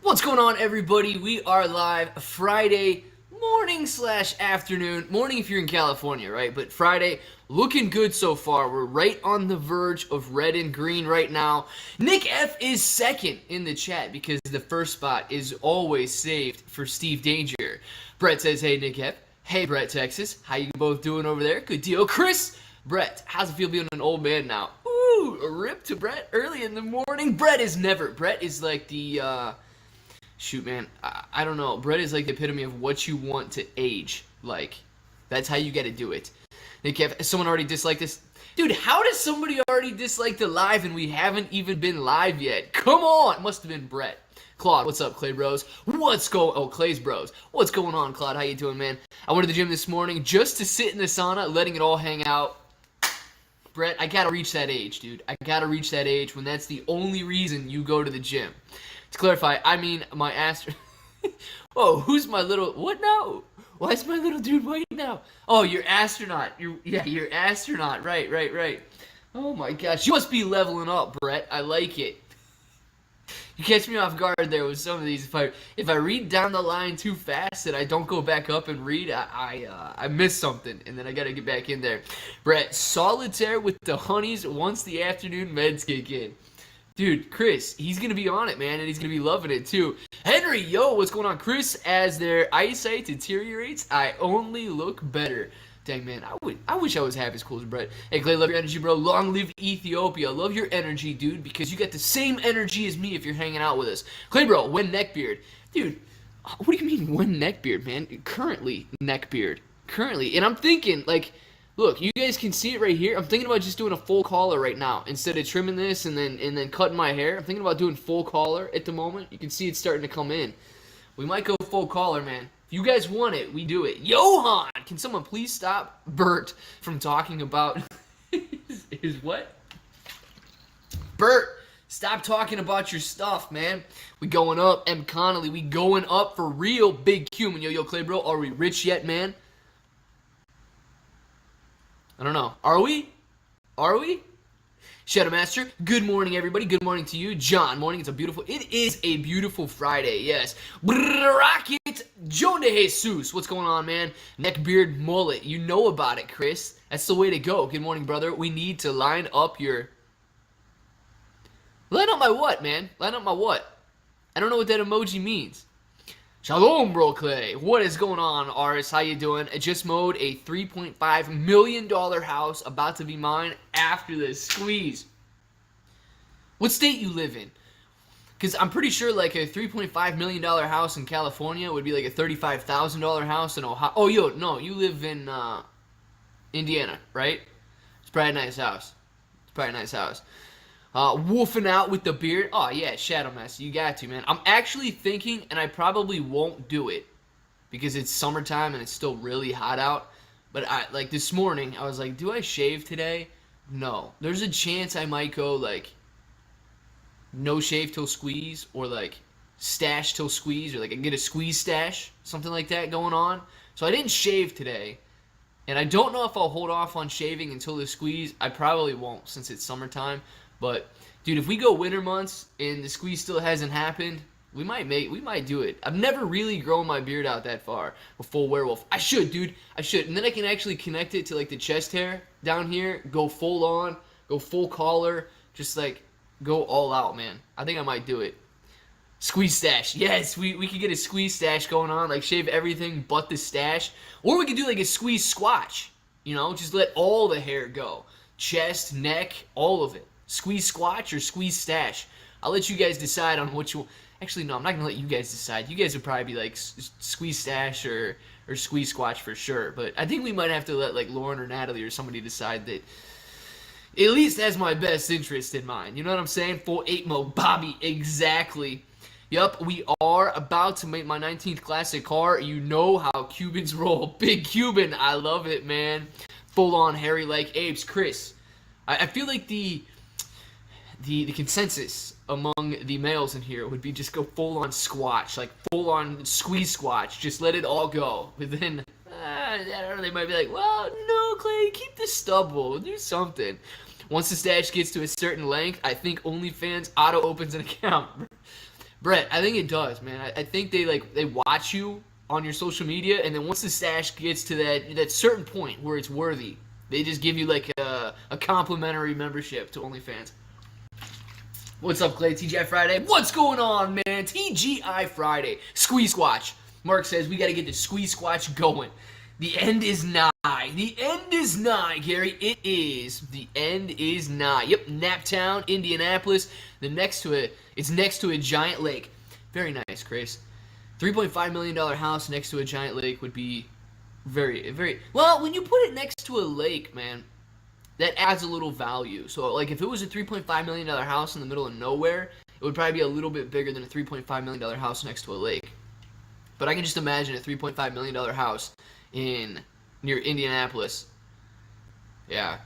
What's going on, everybody? We are live Friday morning / afternoon. Morning if you're in California, right? But Friday, looking good so far. We're right on the verge of red and green right now. Nick F is second in the chat because the first spot is always saved for Steve Danger. Brett says, hey, Nick F. Hey, Brett, Texas. How you both doing over there? Good deal. Chris, Brett, how's it feel being an old man now? Ooh, a rip to Brett early in the morning. Brett is like the, shoot, man, I don't know. Brett is like the epitome of what you want to age. Like, that's how you got to do it. Nick, someone already disliked this? Dude, how does somebody already dislike the live and we haven't even been live yet? Come on! It must have been Brett. Claude, what's up, Clay Bros? Clay's Bros. What's going on, Claude? How you doing, man? I went to the gym this morning just to sit in the sauna, letting it all hang out. Brett, I gotta reach that age, dude. I gotta reach that age when that's the only reason you go to the gym. To clarify, I mean my Oh, who's my little... What now? Why is my little dude white now? Oh, you're astronaut. You're astronaut. Right. Oh my gosh. You must be leveling up, Brett. I like it. You catch me off guard there with some of these. If I read down the line too fast and I don't go back up and read, I miss something, and then I gotta get back in there. Brett, solitaire with the honeys once the afternoon meds kick in. Dude, Chris, he's going to be on it, man, and he's going to be loving it, too. Henry, yo, what's going on? Chris, as their eyesight deteriorates, I only look better. Dang, man, I wish I was half as cool as Brett. Hey, Clay, love your energy, bro. Long live Ethiopia. Love your energy, dude, because you got the same energy as me if you're hanging out with us. Clay, bro, when neckbeard. Dude, what do you mean when neckbeard, man? Currently neckbeard. Currently. And I'm thinking, like... Look, you guys can see it right here. I'm thinking about just doing a full collar right now instead of trimming this and then cutting my hair. I'm thinking about doing full collar at the moment. You can see it's starting to come in. We might go full collar, man. If you guys want it, we do it. Johan, can someone please stop Bert from talking about his what? Bert, stop talking about your stuff, man. We going up. M. Connolly, we going up for real. Big Cumin. Yo, Clay, bro. Are we rich yet, man? I don't know. Are we? Shadow Master, good morning, everybody. Good morning to you. John, morning. It is a beautiful Friday, yes. Rocket Joan de Jesus. What's going on, man? Neck, beard, mullet. You know about it, Chris. That's the way to go. Good morning, brother. We need to line up my what, man? Line up my what? I don't know what that emoji means. Shalom, bro, Clay. What is going on, Aris? How you doing? I just mowed a $3.5 million house about to be mine after this squeeze. What state you live in? Because I'm pretty sure like a $3.5 million house in California would be like a $35,000 house in Ohio. Oh, yo, no, you live in Indiana, right? It's probably a nice house. Wolfing out with the beard. Oh, yeah, Shadow Master. You got to, man. I'm actually thinking, and I probably won't do it because it's summertime and it's still really hot out. But like this morning, I was like, do I shave today? No. There's a chance I might go like no shave till squeeze or like stash till squeeze or like I get a squeeze stash, something like that going on. So I didn't shave today. And I don't know if I'll hold off on shaving until the squeeze. I probably won't since it's summertime. But, dude, if we go winter months and the squeeze still hasn't happened, we might do it. I've never really grown my beard out that far. A full werewolf. I should, dude. I should. And then I can actually connect it to, like, the chest hair down here. Go full on. Go full collar. Just, like, go all out, man. I think I might do it. Squeeze stash. Yes, we could get a squeeze stash going on. Like, shave everything but the stash. Or we could do, like, a squeeze squatch. You know, just let all the hair go. Chest, neck, all of it. Squeeze squatch or squeeze stash. I'll let you guys decide on which one. Actually, no, I'm not going to let you guys decide. You guys would probably be like squeeze stash or squeeze squatch for sure. But I think we might have to let like Lauren or Natalie or somebody decide that at least has my best interest in mind. You know what I'm saying? Full 8 mo Bobby. Exactly. Yup, we are about to make my 19th classic car. You know how Cubans roll. Big Cuban. I love it, man. Full on hairy like apes. Chris, I feel like the consensus among the males in here would be just go full on squatch, like full on squeeze squatch, just let it all go. But then, I don't know, they might be like, well, no, Clay, keep the stubble, do something. Once the stash gets to a certain length, I think OnlyFans auto opens an account. Brett, I think it does, man. I think they watch you on your social media, and then once the stash gets to that certain point where it's worthy, they just give you like a complimentary membership to OnlyFans. What's up, Clay? TGI Friday. What's going on, man? TGI Friday. Squeeze Squatch. Mark says we got to get the Squeeze Squatch going. The end is nigh. The end is nigh, Gary. It is. The end is nigh. Yep, Naptown, Indianapolis. It's next to a giant lake. Very nice, Chris. $3.5 million house next to a giant lake would be very, very... Well, when you put it next to a lake, man, that adds a little value. So, like, if it was a $3.5 million house in the middle of nowhere, it would probably be a little bit bigger than a $3.5 million house next to a lake. But I can just imagine a $3.5 million house near Indianapolis. Yeah.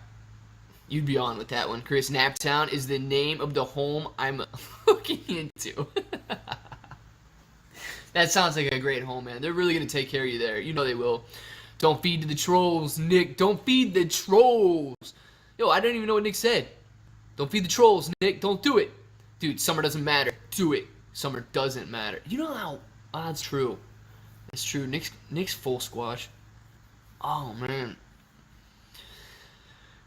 You'd be on with that one, Chris. Naptown is the name of the home I'm looking into. That sounds like a great home, man. They're really going to take care of you there. You know they will. Don't feed to the trolls, Nick. Don't feed the trolls. Yo, I don't even know what Nick said. Don't feed the trolls, Nick. Don't do it. Dude, summer doesn't matter. Do it. Summer doesn't matter. You know how... Oh, that's true. That's true. Nick's full squash. Oh, man.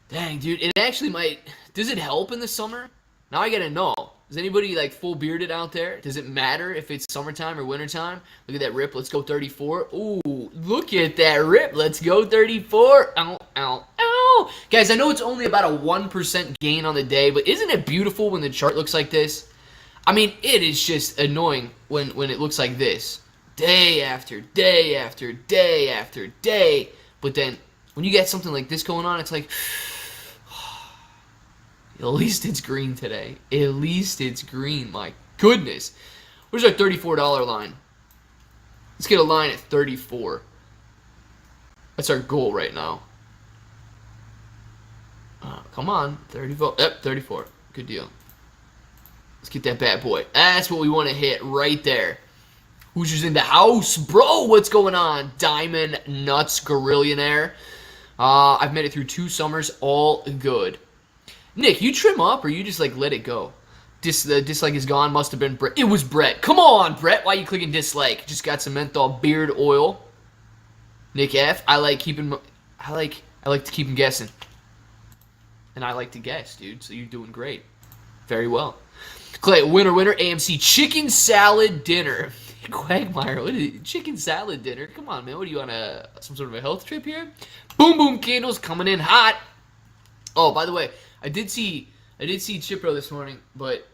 Dang, dude. It actually might... Does it help in the summer? Now I gotta know. Is anybody, like, full bearded out there? Does it matter if it's summertime or wintertime? Look at that rip. Let's go 34. Ooh, look at that rip. Let's go 34. Ow, ow, ow. Guys, I know it's only about a 1% gain on the day, but isn't it beautiful when the chart looks like this? I mean, it is just annoying when it looks like this. Day after day after day after day. But then, when you get something like this going on, it's like... At least it's green today. At least it's green. My goodness. Where's our $34 line? Let's get a line at 34. That's our goal right now. Come on. 34. Yep, 34. Good deal. Let's get that bad boy. That's what we want to hit right there. Who's in the house? Bro, what's going on? Diamond Nuts Gorillionaire. I've made it through 2 summers. All good. Nick, you trim up or you just like let it go? The dislike is gone. Must have been Brett. It was Brett. Come on, Brett. Why are you clicking dislike? Just got some menthol beard oil. Nick F. I like to keep him guessing. And I like to guess, dude. So you're doing great. Very well. Clay, winner, AMC chicken salad dinner. Quagmire, what is it? Chicken salad dinner? Come on, man. What are you on some sort of a health trip here? Boom boom candles coming in hot. Oh, by the way, I did see Chipro this morning, but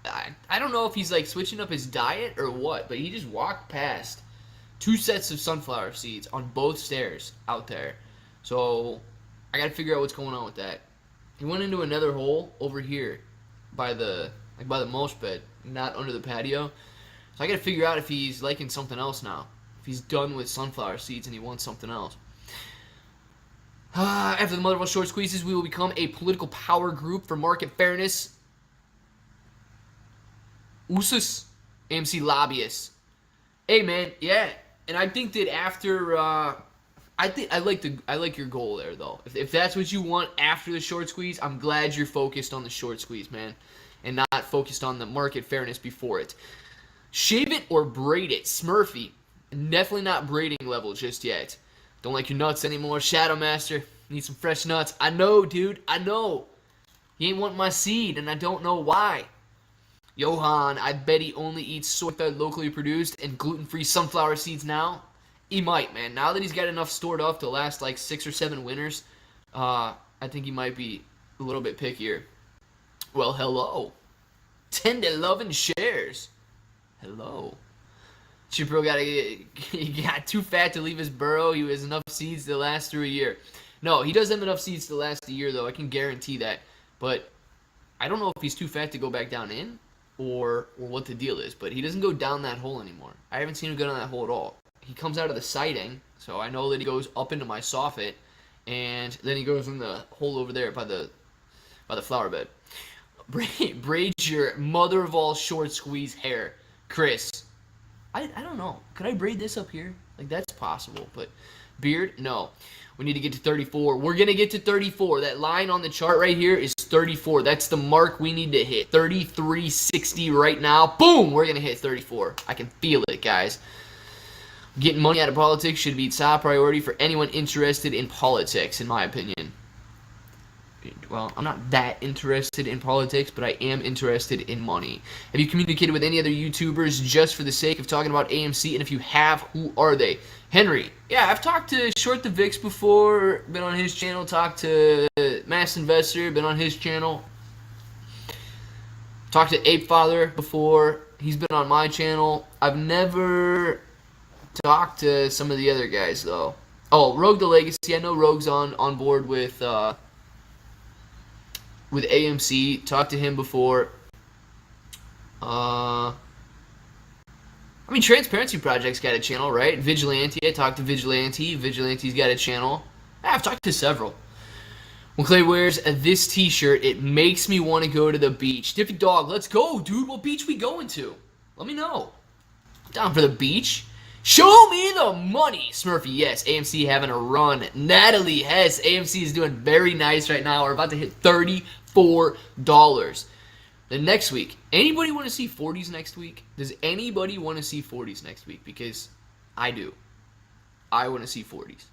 I don't know if he's like switching up his diet or what, but he just walked past 2 sets of sunflower seeds on both stairs out there. So I gotta figure out what's going on with that. He went into another hole over here by the mulch bed, not under the patio. So I gotta figure out if he's liking something else now. If he's done with sunflower seeds and he wants something else. After the Motherwell Short Squeezes, we will become a political power group for market fairness. USUS, AMC lobbyists. Hey man, yeah, and I think that after, I like your goal there though. If that's what you want after the short squeeze, I'm glad you're focused on the short squeeze, man, and not focused on the market fairness before it. Shave it or braid it, Smurfy. Definitely not braiding level just yet. Don't like your nuts anymore, Shadow Master. Need some fresh nuts. I know, dude. I know. He ain't want my seed, and I don't know why. Johan, I bet he only eats soy-fed, locally produced, and gluten-free sunflower seeds now. He might, man. Now that he's got enough stored up to last like 6 or 7 winters, I think he might be a little bit pickier. Well, hello. 10 to 11 shares. Hello. Chipro he got too fat to leave his burrow. He has enough seeds to last through a year. No, he does have enough seeds to last a year, though. I can guarantee that. But I don't know if he's too fat to go back down in or what the deal is. But he doesn't go down that hole anymore. I haven't seen him go down that hole at all. He comes out of the siding, so I know that he goes up into my soffit, and then he goes in the hole over there by the flower bed. Braid your mother of all short squeeze hair, Chris. I don't know. Could I braid this up here? Like, that's possible, but Beard? No. We need to get to 34. We're going to get to 34. That line on the chart right here is 34. That's the mark we need to hit. 33.60 right now. Boom! We're going to hit 34. I can feel it, guys. Getting money out of politics should be top priority for anyone interested in politics, in my opinion. Well, I'm not that interested in politics, but I am interested in money. Have you communicated with any other YouTubers just for the sake of talking about AMC? And if you have, who are they? Henry. Yeah, I've talked to Short the Vix before, been on his channel, talked to Mass Investor, been on his channel. Talked to Ape Father before, he's been on my channel. I've never talked to some of the other guys, though. Oh, Rogue the Legacy, I know Rogue's on board with AMC, talked to him before. I mean, Transparency Project's got a channel, right? Vigilante, I talked to Vigilante. Vigilante's got a channel. I've talked to several. When Clay wears this t-shirt, it makes me want to go to the beach. Diffy Dog, let's go, dude. What beach we going to? Let me know. I'm down for the beach. Show me the money. Smurfy, yes. AMC having a run. Natalie Hess, AMC is doing very nice right now. We're about to hit $34. Then next week, anybody want to see 40s next week? Does anybody want to see 40s next week? Because I do. I want to see 40s.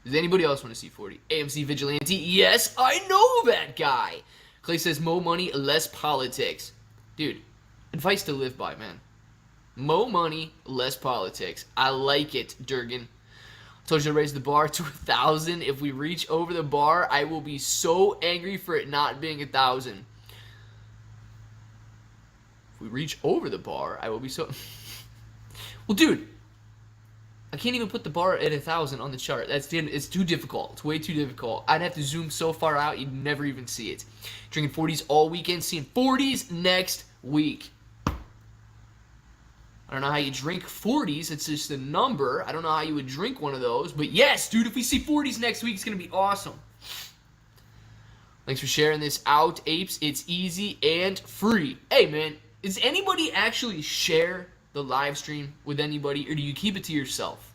Does anybody else want to see 40? AMC Vigilante, yes, I know that guy. Clay says, more money, less politics. Dude, advice to live by, man. More money, less politics. I like it, Durgan. I told you to raise the bar to 1,000. If we reach over the bar, I will be so angry for it not being 1,000. If we reach over the bar, I will be so... Well, dude, I can't even put the bar at 1,000 on the chart. It's too difficult. It's way too difficult. I'd have to zoom so far out, you'd never even see it. Drinking 40s all weekend, seeing 40s next week. I don't know how you drink 40s. It's just a number. I don't know how you would drink one of those. But yes, dude, if we see 40s next week, it's going to be awesome. Thanks for sharing this out, Apes. It's easy and free. Hey, man, does anybody actually share the live stream with anybody, or do you keep it to yourself?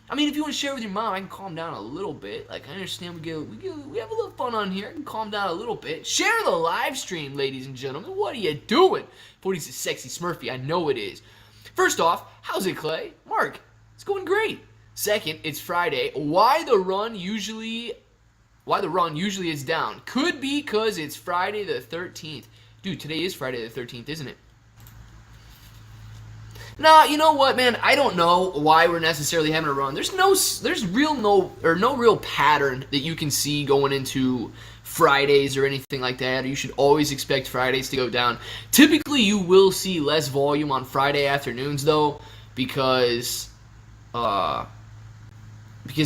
I mean, if you want to share with your mom, I can calm down a little bit. Like, I understand we have a little fun on here. I can calm down a little bit. Share the live stream, ladies and gentlemen. What are you doing? 40s is sexy Smurfy. I know it is. First off, how's it, Clay? Mark, it's going great. Second, it's Friday. Why the run usually is down? Could be because it's Friday the 13th. Dude, today is Friday the 13th, isn't it? Nah, you know what, man? I don't know why we're necessarily having a run. There's no real pattern that you can see going into Fridays or anything like that. You should always expect Fridays to go down. Typically, you will see less volume on Friday afternoons, though, because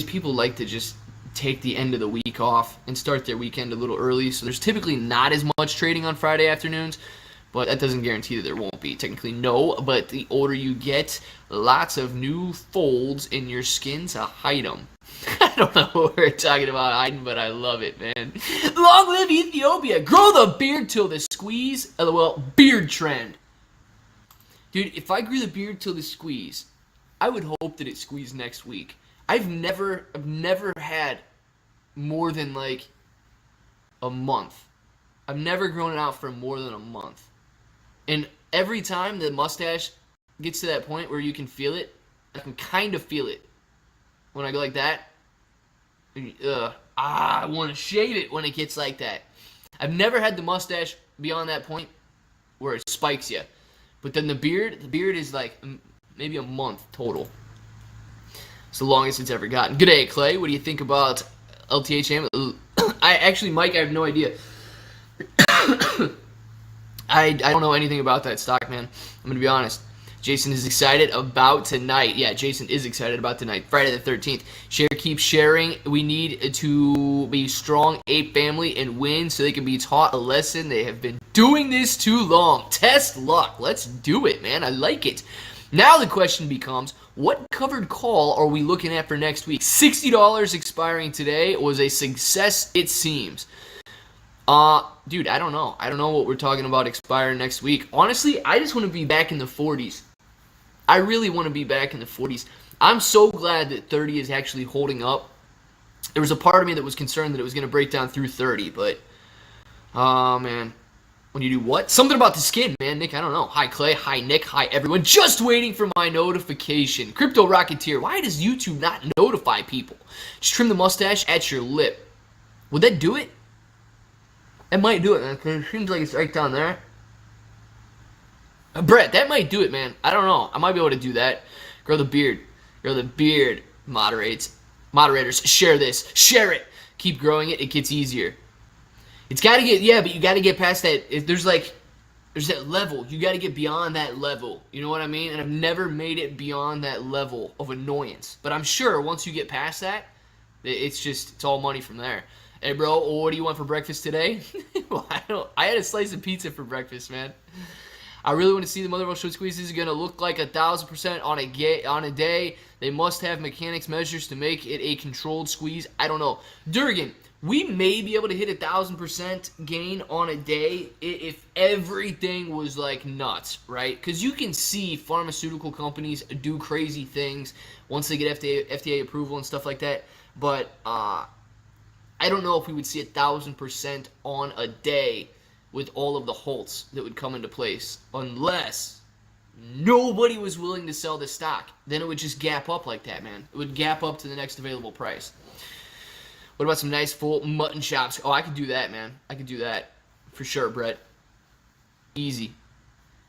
people like to just take the end of the week off and start their weekend a little early. So there's typically not as much trading on Friday afternoons. But that doesn't guarantee that there won't be. Technically, no. But the older you get, lots of new folds in your skin to hide them. I don't know what we're talking about hiding, but I love it, man. Long live Ethiopia. Grow the beard till the squeeze. LOL. Beard trend. Dude, if I grew the beard till the squeeze, I would hope that it squeezed next week. I've never had more than like a month. I've never grown it out for more than a month. And every time the mustache gets to that point where you can feel it, I can kind of feel it. When I go like that, I want to shave it when it gets like that. I've never had the mustache beyond that point where it spikes you. But then the beard is like maybe a month total. It's the longest it's ever gotten. Good day, Clay. What do you think about LTHM? Mike, I have no idea. I don't know anything about that stock, man. I'm going to be honest. Jason is excited about tonight. Yeah, Jason is excited about tonight. Friday the 13th. Keep sharing. We need to be strong ape family and win so they can be taught a lesson. They have been doing this too long. Test luck. Let's do it, man. I like it. Now the question becomes, what covered call are we looking at for next week? $60 expiring today was a success, it seems. Dude, I don't know. I don't know what we're talking about expiring next week. Honestly, I just want to be back in the 40s. I really want to be back in the 40s. I'm so glad that 30 is actually holding up. There was a part of me that was concerned that it was going to break down through 30, but, oh, man. When you do what? Something about the skin, man. Nick, I don't know. Hi, Clay. Hi, Nick. Hi, everyone. Just waiting for my notification. Crypto Rocketeer. Why does YouTube not notify people? Just trim the mustache at your lip. Would that do it? That might do it, man. Because it seems like it's right down there. Brett, that might do it, man. I don't know. I might be able to do that. Grow the beard. Grow the beard. Moderators, share this. Share it. Keep growing it. It gets easier. It's got to get, yeah, but you got to get past that. There's that level. You got to get beyond that level. You know what I mean? And I've never made it beyond that level of annoyance. But I'm sure once you get past that, it's all money from there. Hey, bro, what do you want for breakfast today? Well, I had a slice of pizza for breakfast, man. I really want to see the Motherwell Short Squeeze. This is going to look like 1,000% on a day. They must have mechanics measures to make it a controlled squeeze. I don't know. Durgan, we may be able to hit 1,000% gain on a day if everything was like nuts, right? Because you can see pharmaceutical companies do crazy things once they get FDA approval and stuff like that. But I don't know if we would see 1,000% on a day with all of the halts that would come into place, unless nobody was willing to sell the stock. Then it would just gap up like that, man. It would gap up to the next available price. What about some nice full mutton chops? Oh, I could do that, man. I could do that. For sure, Brett. Easy.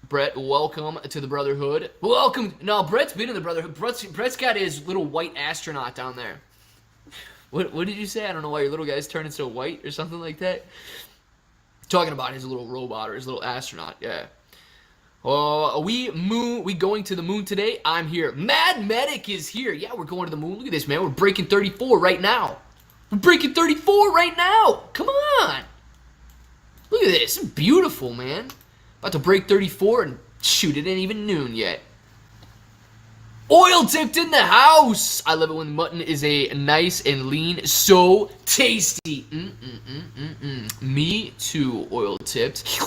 Brett, welcome to the Brotherhood. Welcome. No, Brett's been in the Brotherhood. Brett's got his little white astronaut down there. What did you say? I don't know why your little guy's turning so white or something like that. Talking about his little robot or his little astronaut, yeah. Are we going to the moon today? I'm here. Mad Medic is here. Yeah, we're going to the moon. Look at this, man. We're breaking 34 right now. We're breaking 34 right now. Come on. Look at this. It's beautiful, man. About to break 34 and shoot, it ain't even noon yet. Oil tipped in the house. I love it when mutton is a nice and lean. So tasty. Me too, oil tipped.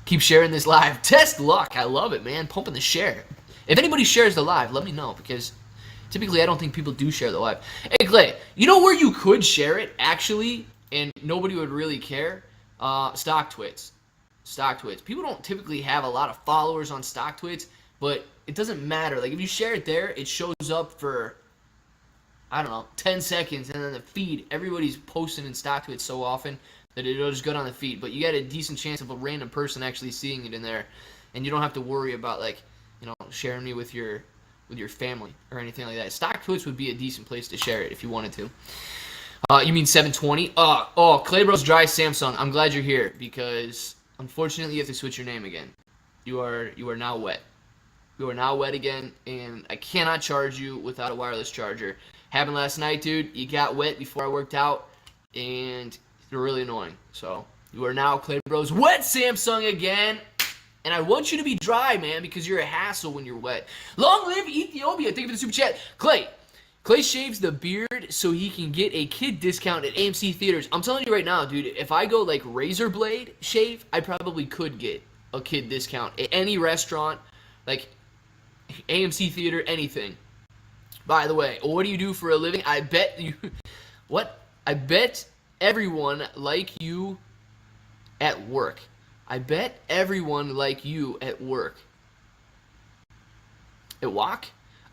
Keep sharing this live. Test luck. I love it, man. Pumping the share. If anybody shares the live, let me know, because typically I don't think people do share the live. Hey, Clay, you know where you could share it, actually, and nobody would really care? Stock Twits. Stock Twits. People don't typically have a lot of followers on Stock Twits, but it doesn't matter. Like, if you share it there, it shows up for, I don't know, 10 seconds, and then the feed, everybody's posting in Stock Twits so often that it'll just go on the feed. But you got a decent chance of a random person actually seeing it in there, and you don't have to worry about, like, you know, sharing me with your family or anything like that. Stock Twits would be a decent place to share it if you wanted to. You mean 720? Clay Bros Dry Samsung. I'm glad you're here, because unfortunately you have to switch your name again. You are now wet. You are now wet again, and I cannot charge you without a wireless charger. Happened last night, dude. You got wet before I worked out, and you're really annoying. So you are now Clay Bros Wet Samsung again. And I want you to be dry, man, because you're a hassle when you're wet. Long live Ethiopia. Thank you for the super chat. Clay shaves the beard so he can get a kid discount at AMC theaters. I'm telling you right now, dude, if I go like razor blade shave, I probably could get a kid discount at any restaurant, like AMC theater, anything. By the way, what do you do for a living? I bet you... What? I bet everyone like you at work. I bet everyone like you at work. At walk?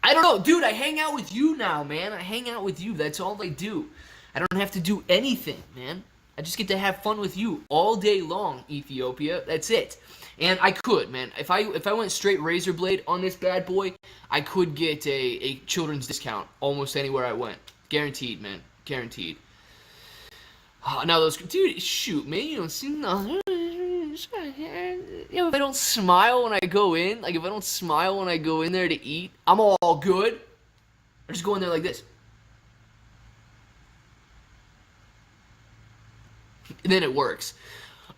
I don't know. Dude, I hang out with you now, man. I hang out with you. That's all I do. I don't have to do anything, man. I just get to have fun with you all day long, Ethiopia. That's it. And I could, man. If I went straight razor blade on this bad boy, I could get a children's discount almost anywhere I went. Guaranteed, man. Guaranteed. Oh, now those... Dude, shoot, man. You don't see nothing. You know, if I don't smile when I go in, like if I don't smile when I go in there to eat, I'm all good. I just go in there like this. And then it works.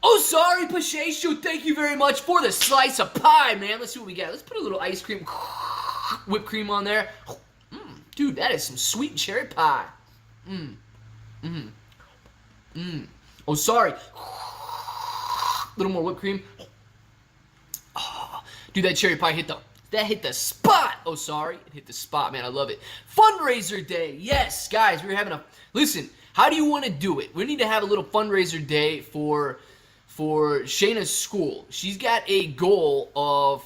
Oh, sorry, Pasheishu. Thank you very much for the slice of pie, man. Let's see what we got. Let's put a little ice cream, whipped cream on there. Dude, that is some sweet cherry pie. Oh, sorry. A little more whipped cream. Oh, dude, that cherry pie hit the spot. Oh, sorry. It hit the spot, man. I love it. Fundraiser day. Yes, guys, we're having a... Listen, how do you want to do it? We need to have a little fundraiser day for Shayna's school. She's got a goal of...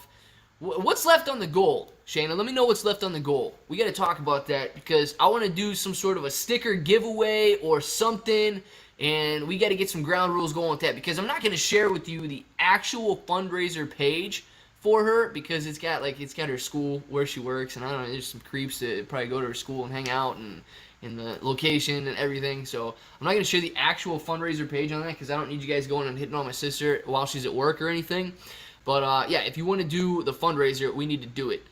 What's left on the goal? Shayna, let me know what's left on the goal. We got to talk about that because I want to do some sort of a sticker giveaway or something, and we got to get some ground rules going with that because I'm not going to share with you the actual fundraiser page for her because it's got her school where she works, and I don't know, there's some creeps that probably go to her school and hang out and the location and everything. So I'm not going to share the actual fundraiser page on that because I don't need you guys going and hitting on my sister while she's at work or anything. But yeah, if you want to do the fundraiser, we need to do it.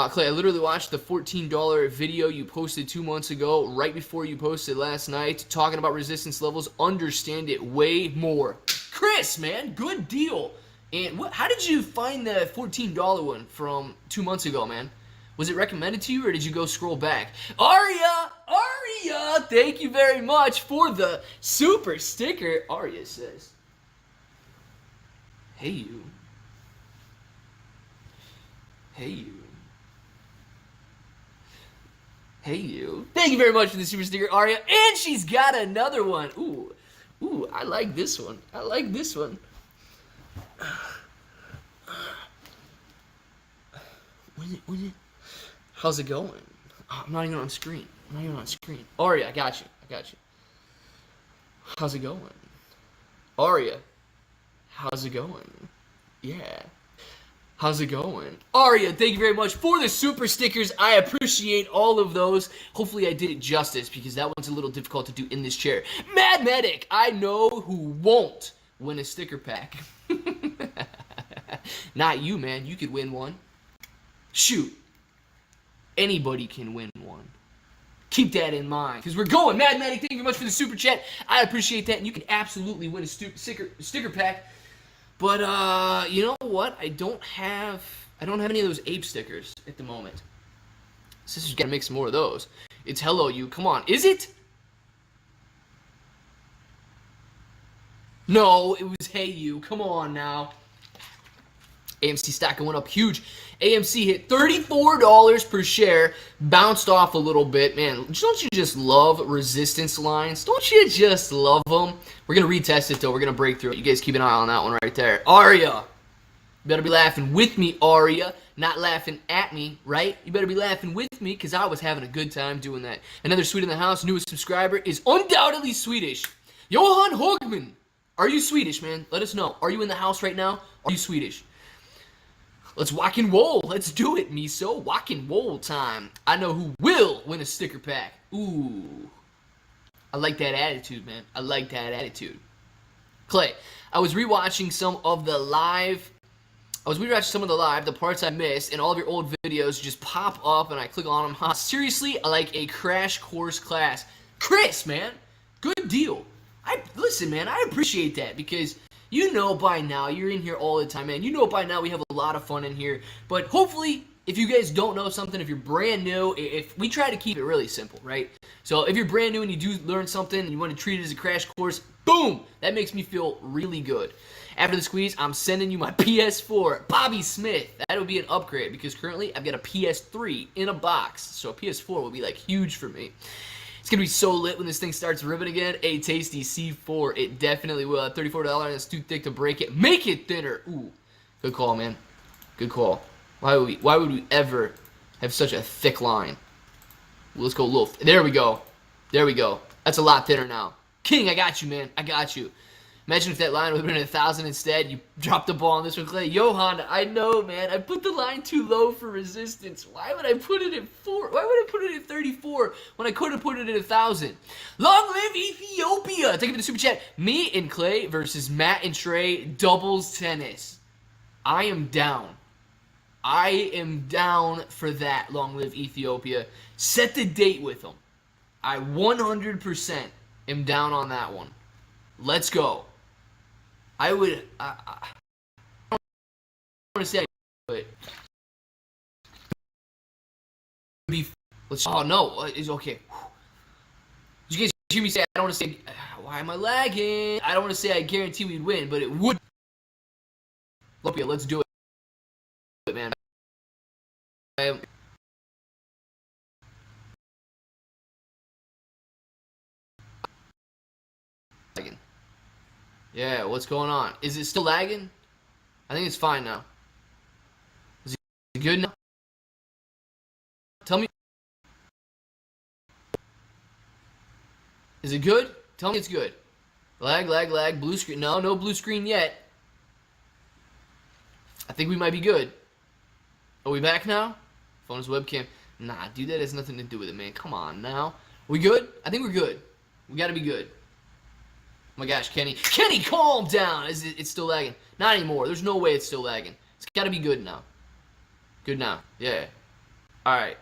Clay, I literally watched the $14 video you posted 2 months ago, right before you posted last night, talking about resistance levels. Understand it way more. Chris, man, good deal. And how did you find the $14 one from 2 months ago, man? Was it recommended to you, or did you go scroll back? Aria, thank you very much for the super sticker. Aria says, hey, you. Hey, you. Hey, you. Thank you very much for the super sticker, Aria. And she's got another one. Ooh, I like this one. I like this one. How's it going? Oh, I'm not even on screen. Aria, I got you. How's it going? Aria, how's it going? Yeah. How's it going? Aria, thank you very much for the super stickers. I appreciate all of those. Hopefully I did it justice because that one's a little difficult to do in this chair. Mad Medic, I know who won't win a sticker pack. Not you, man. You could win one. Shoot. Anybody can win one. Keep that in mind because we're going. Mad Medic, thank you very much for the super chat. I appreciate that, and you can absolutely win a sticker pack. But you know what? I don't have any of those ape stickers at the moment. Sister's gotta make some more of those. It's hello you. Come on. Is it? No, it was hey you. Come on now. AMC Stock went up huge. AMC hit $34 per share, bounced off a little bit. Man, don't you just love resistance lines? Don't you just love them? We're going to retest it, though. We're going to break through it. You guys keep an eye on that one right there. Aria, you better be laughing with me, Aria, not laughing at me, right? You better be laughing with me because I was having a good time doing that. Another Swede in the house, newest subscriber, is undoubtedly Swedish. Johan Hogman, are you Swedish, man? Let us know. Are you in the house right now? Are you Swedish? Let's walk and roll. Let's do it, Miso. Walk and roll time. I know who will win a sticker pack. Ooh. I like that attitude, man. I like that attitude. Clay, I was rewatching some of the live. The parts I missed, and all of your old videos just pop up, and I click on them. Huh? Seriously, I like a crash course class. Chris, man, good deal. Listen, man, I appreciate that because you know by now, you're in here all the time, man. You know by now we have a lot of fun in here. But hopefully, if you guys don't know something, if you're brand new, if we try to keep it really simple, right? So if you're brand new and you do learn something and you want to treat it as a crash course, boom! That makes me feel really good. After the squeeze, I'm sending you my PS4. Bobby Smith. That'll be an upgrade because currently I've got a PS3 in a box. So a PS4 will be like huge for me. It's going to be so lit when this thing starts ripping again. A tasty C4. It definitely will. At $34, it's too thick to break it. Make it thinner. Ooh. Good call, man. Good call. Why would we ever have such a thick line? Well, let's go a little. There we go. There we go. That's a lot thinner now. King, I got you, man. I got you. Imagine if that line would have been 1,000 instead. You dropped the ball on this one, Clay. Johan, I know, man. I put the line too low for resistance. Why would I put it at 4? Why would I put it at 34 when I could have put it at 1,000? Long live Ethiopia! Thank you for the super chat. Me and Clay versus Matt and Trey doubles tennis. I am down. I am down for that. Long live Ethiopia. Set the date with them. I 100% am down on that one. Let's go. I don't want to say, but oh no, it's okay. Did you guys hear me say? I don't want to say. Why am I lagging? I don't want to say I guarantee we'd win, but it would. Let's do it, man. Yeah, what's going on? Is it still lagging? I think it's fine now. Is it good now? Tell me. Is it good? Tell me it's good. Lag, lag, lag. Blue screen. No, no blue screen yet. I think we might be good. Are we back now? Phone's webcam. Nah, dude, that has nothing to do with it, man. Come on now. We good? I think we're good. We gotta be good. Oh my gosh, Kenny. Kenny, calm down. It's still lagging. Not anymore. There's no way it's still lagging. It's gotta be good now. Good now. Yeah. Alright.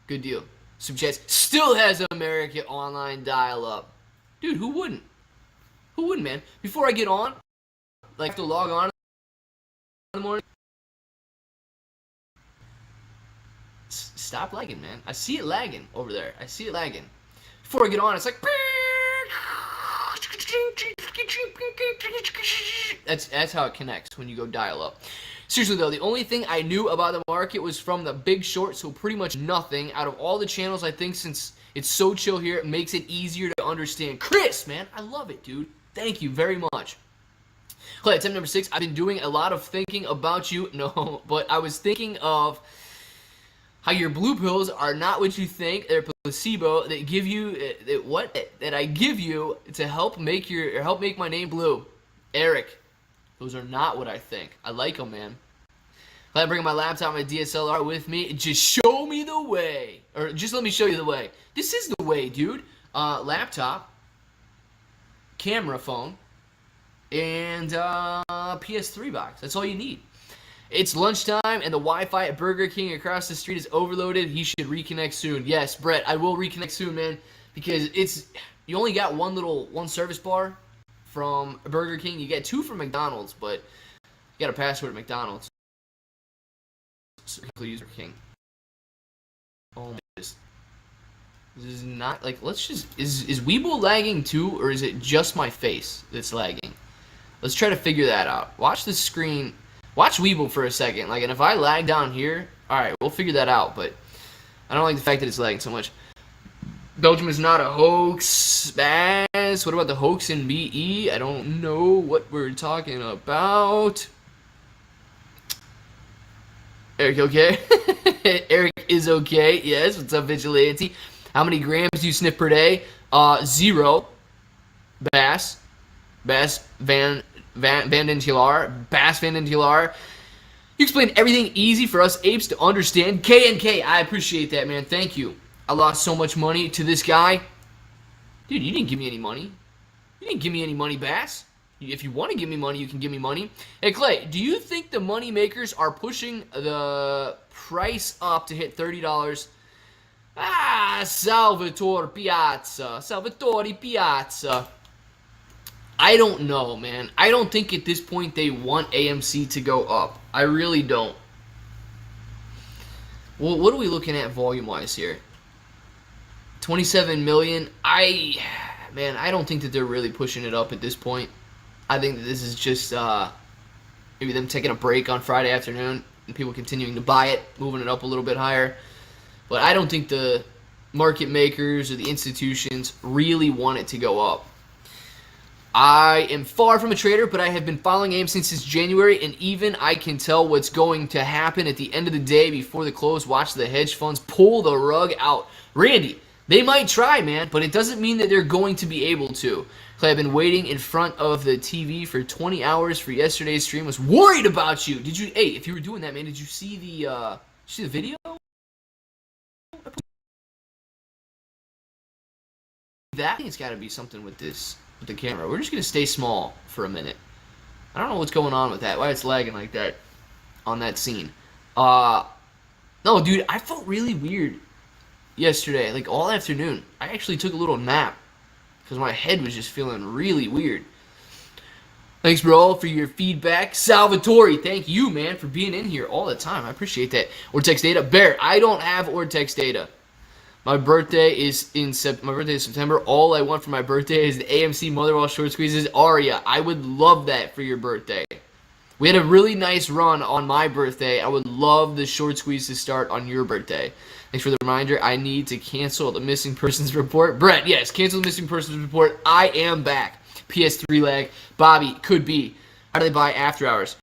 Good deal. Subject still has America Online dial-up. Dude, who wouldn't? Who wouldn't, man? Before I get on, like, I have to log on in the morning. Stop lagging, man. I see it lagging over there. I see it lagging. Before I get on, it's like... That's how it connects when you go dial-up. Seriously, though, the only thing I knew about the market was from the Big Short, so pretty much nothing. Out of all the channels, I think since it's so chill here, it makes it easier to understand. Chris, man, I love it, dude. Thank you very much. Clay, tip number 6, I've been doing a lot of thinking about you. No, but I was thinking of how your blue pills are not what you think. They're placebo that give you that I give you to help make my name blue. Eric, those are not what I think. I like them, man. Glad I'm bringing my laptop, my DSLR with me. Just show me the way, or just let me show you the way. This is the way, dude. Laptop, camera phone, and PS3 box. That's all you need. It's lunchtime, and the Wi-Fi at Burger King across the street is overloaded. He should reconnect soon. Yes, Brett, I will reconnect soon, man, because you only got one service bar from Burger King. You get 2 from McDonald's, but you got a password at McDonald's. User King. Oh my, this is not like. Let's just is Weeble lagging too, or is it just my face that's lagging? Let's try to figure that out. Watch the screen. Watch Weeble for a second. Like, and if I lag down here, all right, we'll figure that out. But I don't like the fact that it's lagging so much. Belgium is not a hoax. Bass. What about the hoax in BE? I don't know what we're talking about. Eric, okay? Eric is okay. Yes. What's up, Vigilante? How many grams do you sniff per day? 0. Bass Van den Tilar. Bass Van den Tilar. You explained everything easy for us apes to understand. K&K, I appreciate that, man. Thank you. I lost so much money to this guy. Dude, you didn't give me any money. You didn't give me any money, Bass. If you want to give me money, you can give me money. Hey, Clay, do you think the money makers are pushing the price up to hit $30? Salvatore Piazza. I don't know, man. I don't think at this point they want AMC to go up. I really don't. Well, what are we looking at volume-wise here? 27 million. Man, I don't think that they're really pushing it up at this point. I think that this is just maybe them taking a break on Friday afternoon and people continuing to buy it, moving it up a little bit higher. But I don't think the market makers or the institutions really want it to go up. I am far from a trader, but I have been following AMC since January, and even I can tell what's going to happen at the end of the day before the close. Watch the hedge funds pull the rug out. Randy, they might try, man, but it doesn't mean that they're going to be able to. I've been waiting in front of the TV for 20 hours for yesterday's stream. Was worried about you. Did you? Hey, if you were doing that, man, did you see the video? That I think it's got to be something with this. With the camera. We're just going to stay small for a minute. I don't know what's going on with that. Why it's lagging like that on that scene. No, dude, I felt really weird yesterday. Like, all afternoon. I actually took a little nap because my head was just feeling really weird. Thanks, bro, for your feedback. Salvatore, thank you, man, for being in here all the time. I appreciate that. Ortex data. Bear, I don't have Ortex data. My birthday is September. All I want for my birthday is the AMC Motherwell Short Squeezes Aria. I would love that for your birthday. We had a really nice run on my birthday. I would love the short squeeze to start on your birthday. Thanks for the reminder. I need to cancel the missing persons report. Brett, yes, cancel the missing persons report. I am back. PS3 lag. Bobby, could be. How do they buy after hours?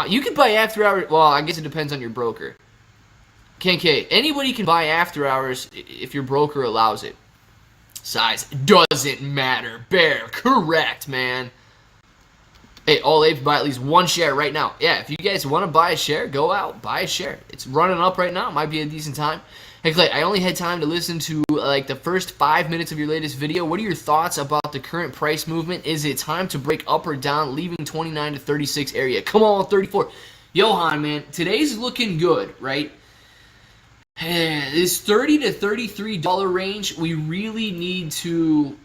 You can buy after hours. Well, I guess it depends on your broker. KK, anybody can buy after hours if your broker allows it. Size doesn't matter. Bear, correct, man. Hey, all apes buy at least one share right now. Yeah, if you guys want to buy a share, go out, buy a share. It's running up right now. It might be a decent time. Hey, Clay, I only had time to listen to like the first 5 minutes of your latest video. What are your thoughts about the current price movement? Is it time to break up or down, leaving 29 to 36 area? Come on, 34. Johan, man, today's looking good, right? This $30 to $33 range, we really need to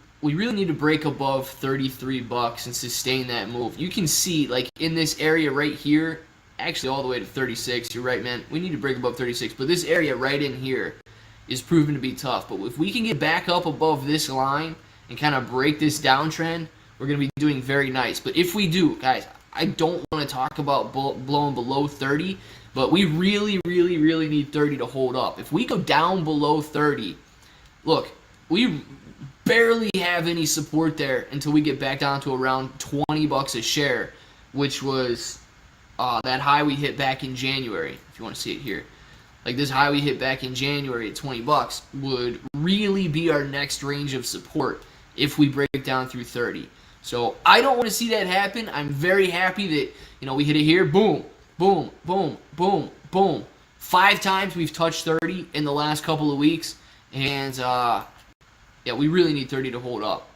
break above 33 bucks and sustain that move. You can see, like, in this area right here, actually all the way to 36, you're right, man. We need to break above 36, but this area right in here is proven to be tough. But if we can get back up above this line and kind of break this downtrend, we're going to be doing very nice. But if we do, guys, I don't want to talk about blowing below 30, but we really, really, really need 30 to hold up. If we go down below 30, look, we barely have any support there until we get back down to around 20 bucks a share, which was that high we hit back in January, if you want to see it here. Like this high we hit back in January at 20 bucks would really be our next range of support if we break down through 30. So I don't want to see that happen. I'm very happy that, you know, we hit it here. Boom, boom, boom, boom, boom. 5 times we've touched 30 in the last couple of weeks. And, yeah, we really need 30 to hold up.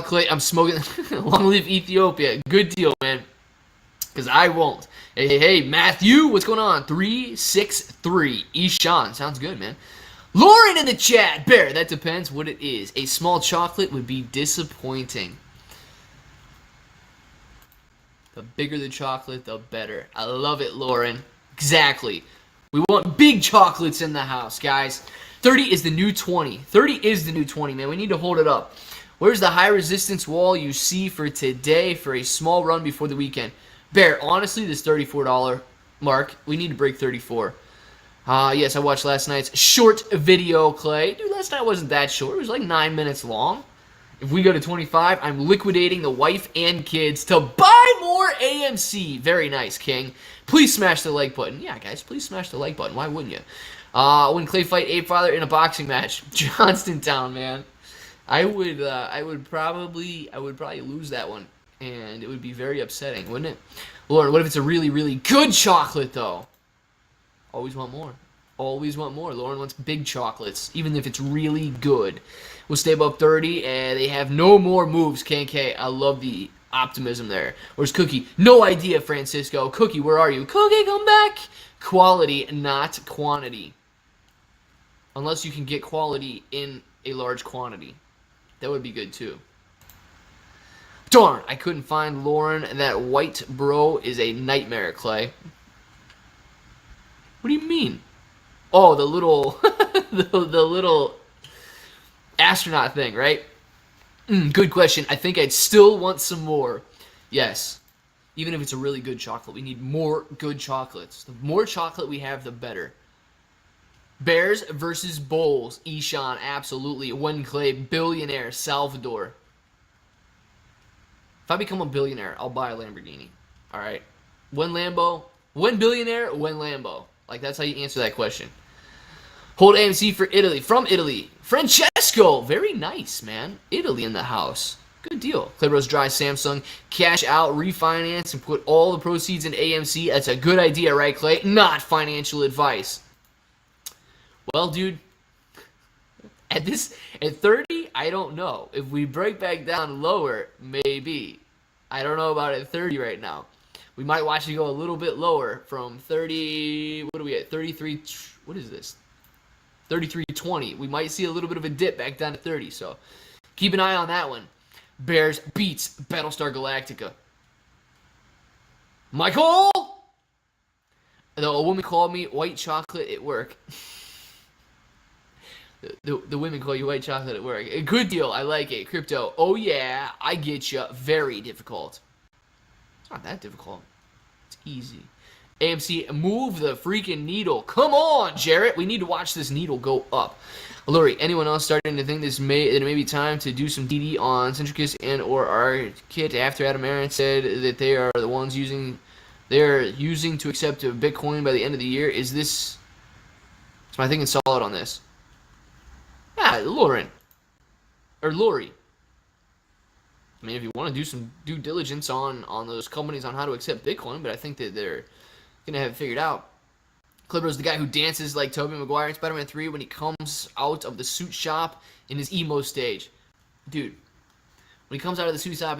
Clay, I'm smoking. Long live Ethiopia. Good deal, man. Because I won't. Hey, Matthew, what's going on? 363. Ishan. Sounds good, man. Lauren in the chat. Bear, that depends what it is. A small chocolate would be disappointing. The bigger the chocolate, the better. I love it, Lauren. Exactly. We want big chocolates in the house, guys. 30 is the new 20. 30 is the new 20, man. We need to hold it up. Where's the high resistance wall you see for today for a small run before the weekend? Bear, honestly, this $34 mark, we need to break 34. Yes, I watched last night's short video, Clay. Dude, last night wasn't that short. It was like 9 minutes long. If we go to 25, I'm liquidating the wife and kids to buy more AMC. Very nice, King. Please smash the like button. Yeah, guys, please smash the like button. Why wouldn't you? When Clay fight Ape Father in a boxing match, Johnstontown, man. I would probably lose that one, and it would be very upsetting, wouldn't it? Lord, what if it's a really, really good chocolate though? Always want more. Always want more. Lauren wants big chocolates, even if it's really good. We'll stay above 30, and they have no more moves, KK. I love the optimism there. Where's Cookie? No idea, Francisco. Cookie, where are you? Cookie, come back. Quality, not quantity. Unless you can get quality in a large quantity. That would be good, too. Darn, I couldn't find Lauren. That white bro is a nightmare, Clay. What do you mean? Oh, the little, the little astronaut thing, right? Good question. I think I'd still want some more. Yes. Even if it's a really good chocolate. We need more good chocolates. The more chocolate we have, the better. Bears versus Bulls. Ishan, absolutely. One Clay, billionaire, Salvador. If I become a billionaire, I'll buy a Lamborghini. All right? One Lambo. One billionaire, one Lambo. Like, that's how you answer that question. Hold AMC for Italy. From Italy. Francesco. Very nice, man. Italy in the house. Good deal. Clibros Dry Samsung. Cash out, refinance, and put all the proceeds in AMC. That's a good idea, right, Clay? Not financial advice. Well, dude, at 30, I don't know. If we break back down lower, maybe. I don't know about at 30 right now. We might watch it go a little bit lower from 30. What are we at? 33. What is this? 33.20. We might see a little bit of a dip back down to 30. So keep an eye on that one. Bears beats Battlestar Galactica. Michael! Though a woman called me white chocolate at work. The women call you white chocolate at work. A good deal. I like it. Crypto. Oh yeah, I get you. Very difficult. It's not that difficult. It's easy. AMC, move the freaking needle. Come on, Jarrett. We need to watch this needle go up. Lori, anyone else starting to think that it may be time to do some DD on Centricus and or our kit after Adam Aaron said that they are the ones they're using to accept Bitcoin by the end of the year? Is my thinking solid on this? Yeah, Lori. I mean, if you want to do some due diligence on those companies on how to accept Bitcoin, but I think that they're gonna have it figured out. Clipper's the guy who dances like Tobey Maguire in Spider-Man 3 when he comes out of the suit shop in his emo stage. Dude, when he comes out of the suit shop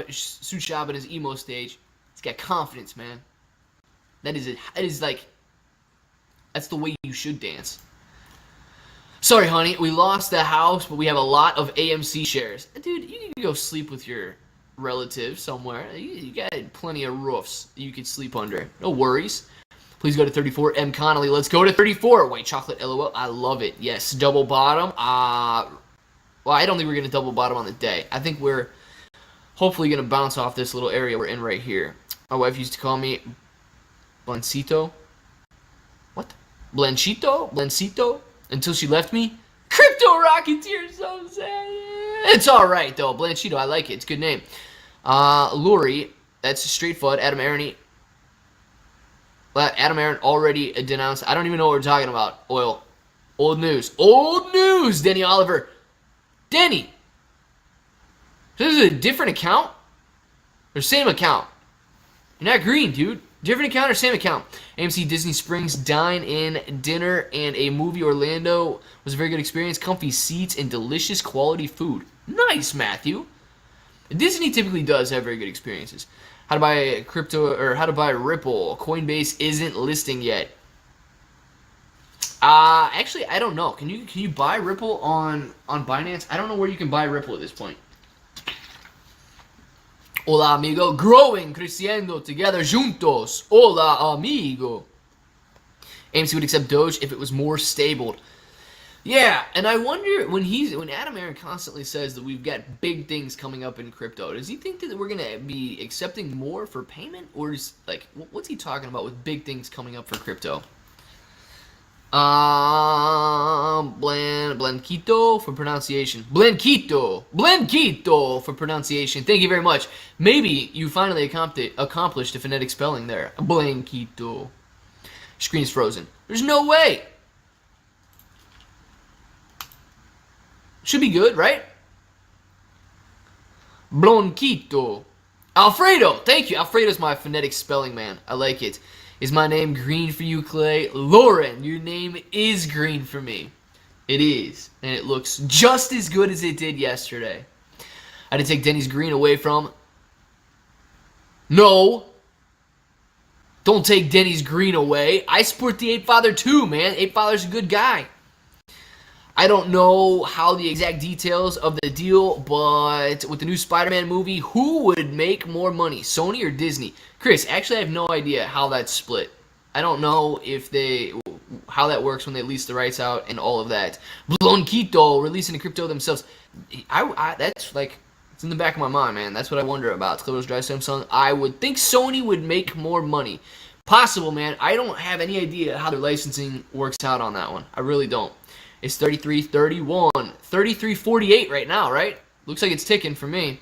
in his emo stage, he's got confidence, man. That's the way you should dance. Sorry, honey, we lost the house, but we have a lot of AMC shares. Dude, you can go sleep with your relative somewhere. You got plenty of roofs you could sleep under. No worries. Please go to 34. M. Connolly, let's go to 34. White chocolate, LOL. I love it. Yes, double bottom. Well, I don't think we're going to double bottom on the day. I think we're hopefully going to bounce off this little area we're in right here. My wife used to call me Blancito. What? Blancito? Until she left me. Crypto Rocketeer, so sad. It's all right, though. Blancito, I like it. It's a good name. Lori, that's straight FUD. Adam Aaron already denounced. I don't even know what we're talking about. Oil. Old news. Denny Oliver. Denny. This is a different account? Or same account? You're not green, dude. Different account or same account? AMC Disney Springs dine-in dinner and a movie Orlando was a very good experience. Comfy seats and delicious quality food. Nice, Matthew. Disney typically does have very good experiences. How to buy crypto or how to buy Ripple. Coinbase isn't listing yet. Actually, I don't know. Can you buy Ripple on Binance? I don't know where you can buy Ripple at this point. Hola, amigo. Growing, creciendo, together, juntos. Hola, amigo. AMC would accept Doge if it was more stable. Yeah, and I wonder when Adam Aaron constantly says that we've got big things coming up in crypto, does he think that we're gonna be accepting more for payment, or is what's he talking about with big things coming up for crypto? Blanquito for pronunciation. Blanquito for pronunciation. Thank you very much. Maybe you finally accomplished a phonetic spelling there. Blanquito. Screen's frozen. There's no way. Should be good, right? Blanquito. Alfredo. Thank you. Alfredo's my phonetic spelling man. I like it. Is my name green for you, Clay? Lauren, your name is green for me. It is. And it looks just as good as it did yesterday. I did take Denny's green away from... No. Don't take Denny's green away. I support the Ape Father too, man. Ape Father's a good guy. I don't know how the exact details of the deal, but with the new Spider-Man movie, who would make more money, Sony or Disney? Chris, actually I have no idea how that's split. I don't know how that works when they lease the rights out and all of that. Blanquito releasing the crypto themselves. That's it's in the back of my mind, man. That's what I wonder about. Clippers Drive Samsung. I would think Sony would make more money. Possible, man. I don't have any idea how their licensing works out on that one. I really don't. It's 33-31, 33-48 right now, right? Looks like it's ticking for me.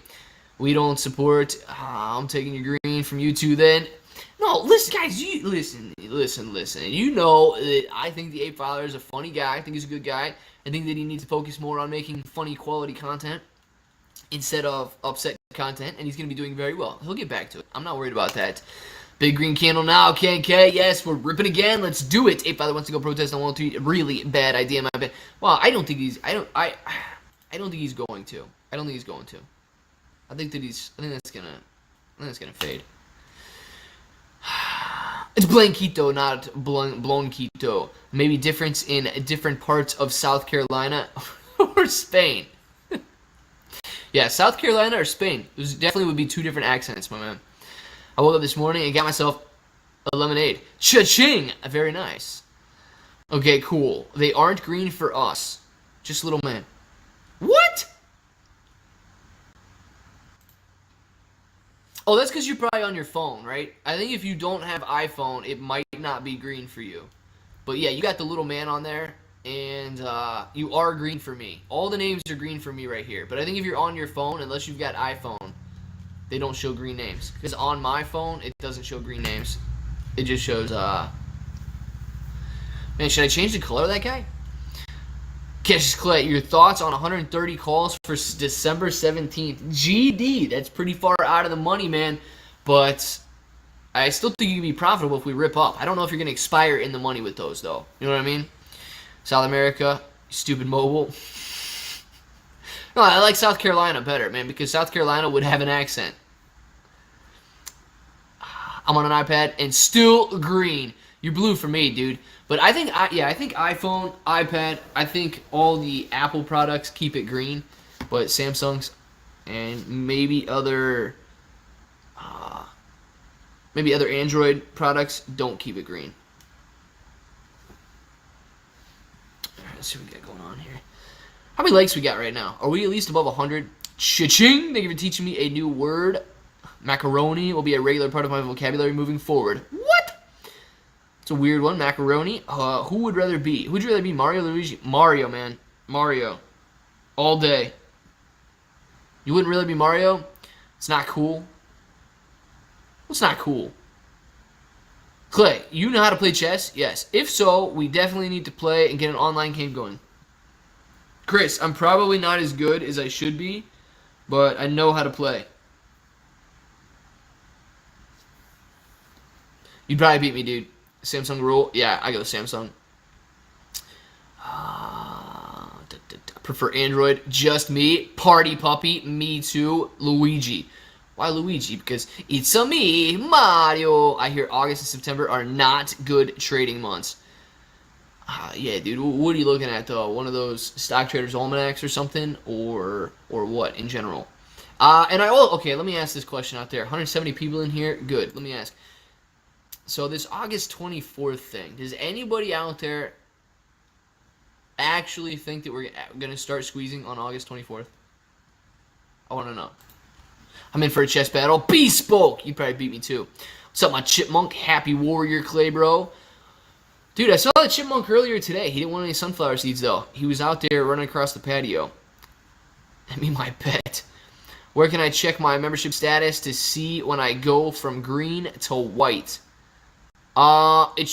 We don't support. I'm taking your green from you two then. No, listen, guys. Listen. You know that I think the Ape Father is a funny guy. I think he's a good guy. I think that he needs to focus more on making funny quality content instead of upset content, and he's going to be doing very well. He'll get back to it. I'm not worried about that. Big green candle now, KNK. Yes, we're ripping again. Let's do it. Ape Father wants to go protest on Wall Street. Really bad idea, my bad. Well, I don't think he's going to. I don't think he's going to. I think that's gonna fade. It's Blanquito, not Blonquito. Maybe difference in different parts of South Carolina or Spain. Yeah, South Carolina or Spain. Those definitely would be two different accents, my man. I woke up this morning and got myself a lemonade. Cha-ching! Very nice. Okay, cool. They aren't green for us. Just little man. What? Oh, that's because you're probably on your phone, right? I think if you don't have iPhone, it might not be green for you. But yeah, you got the little man on there, and you are green for me. All the names are green for me right here. But I think if you're on your phone, unless you've got iPhone, they don't show green names. Because on my phone, it doesn't show green names. It just shows, man, should I change the color of that guy? Cassius Clay, your thoughts on 130 calls for December 17th. GD, that's pretty far out of the money, man. But I still think you can be profitable if we rip up. I don't know if you're going to expire in the money with those, though. You know what I mean? South America, stupid mobile. No, I like South Carolina better, man, because South Carolina would have an accent. I'm on an iPad and still green. You're blue for me, dude. But I think iPhone, iPad, I think all the Apple products keep it green, but Samsung's and maybe other Android products don't keep it green. All right, let's see what we got going on here. How many likes we got right now? Are we at least above 100? Cha-ching! Thank you for teaching me a new word. Macaroni will be a regular part of my vocabulary moving forward. What? It's a weird one, macaroni. Who would rather be? Who'd you rather be, Mario or Luigi? Mario, man. Mario. All day. You wouldn't really be Mario? It's not cool. It's not cool. Clay, you know how to play chess? Yes. If so, we definitely need to play and get an online game going. Chris, I'm probably not as good as I should be, but I know how to play. You'd probably beat me, dude. Samsung rule? Yeah, I go Samsung. Prefer Android. Just me. Party puppy. Me too. Luigi. Why Luigi? Because it's a me, Mario. I hear August and September are not good trading months. Yeah, dude. What are you looking at, though? One of those stock traders almanacs or something? Or what in general? Okay, let me ask this question out there. 170 people in here? Good. Let me ask. So this August 24th thing, does anybody out there actually think that we're going to start squeezing on August 24th? I want to know. I'm in for a chess battle. Bespoke! You'd probably beat me too. What's up, my chipmunk? Happy warrior, Clay, bro. Dude, I saw the chipmunk earlier today. He didn't want any sunflower seeds, though. He was out there running across the patio. I mean, my pet. Where can I check my membership status to see when I go from green to white? I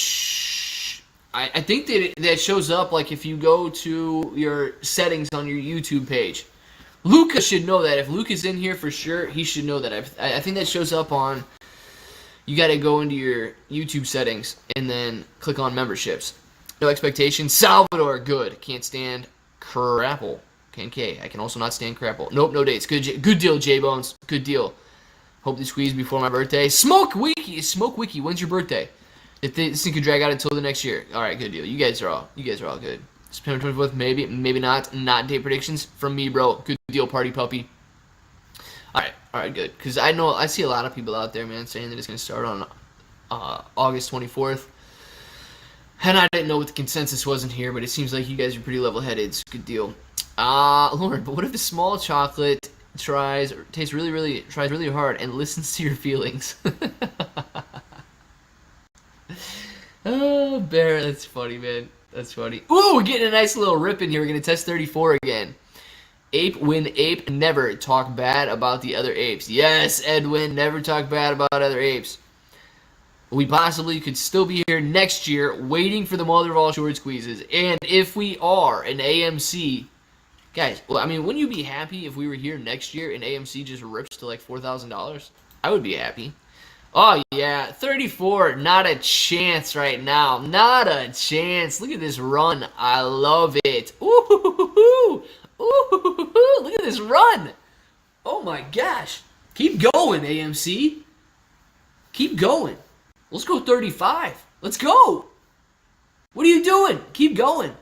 think that shows up like if you go to your settings on your YouTube page. Luca should know that. If Luca's in here for sure, he should know that. I think that shows up on. You got to go into your YouTube settings and then click on memberships. No expectations. Salvador, good. Can't stand Crapple. KNK. I can also not stand Crapple. Nope, no dates. Good deal, J-Bones. Good deal. Hope they squeeze before my birthday. Smoke Wiki. When's your birthday? If this thing could drag out until the next year. All right, good deal. You guys are all good. September 24th, maybe not. Not date predictions from me, bro. Good deal, party puppy. All right, good. Because I see a lot of people out there, man, saying that it's going to start on August 24th. And I didn't know what the consensus was in here, but it seems like you guys are pretty level-headed. It's a good deal. Lauren, but what if the small chocolate tastes really hard and listens to your feelings? Oh, Bear, that's funny, man. That's funny. Ooh, we're getting a nice little rip in here. We're going to test 34 again. Ape win ape, never talk bad about the other apes. Yes, Edwin, never talk bad about other apes. We possibly could still be here next year waiting for the mother of all short squeezes. And if we are an AMC, guys, well, I mean, wouldn't you be happy if we were here next year and AMC just rips to like $4,000? I would be happy. Oh, yeah, 34, not a chance right now. Not a chance. Look at this run. I love it. Ooh, look at this run. Oh, my gosh. Keep going, AMC. Keep going. Let's go 35. Let's go. What are you doing? Keep going.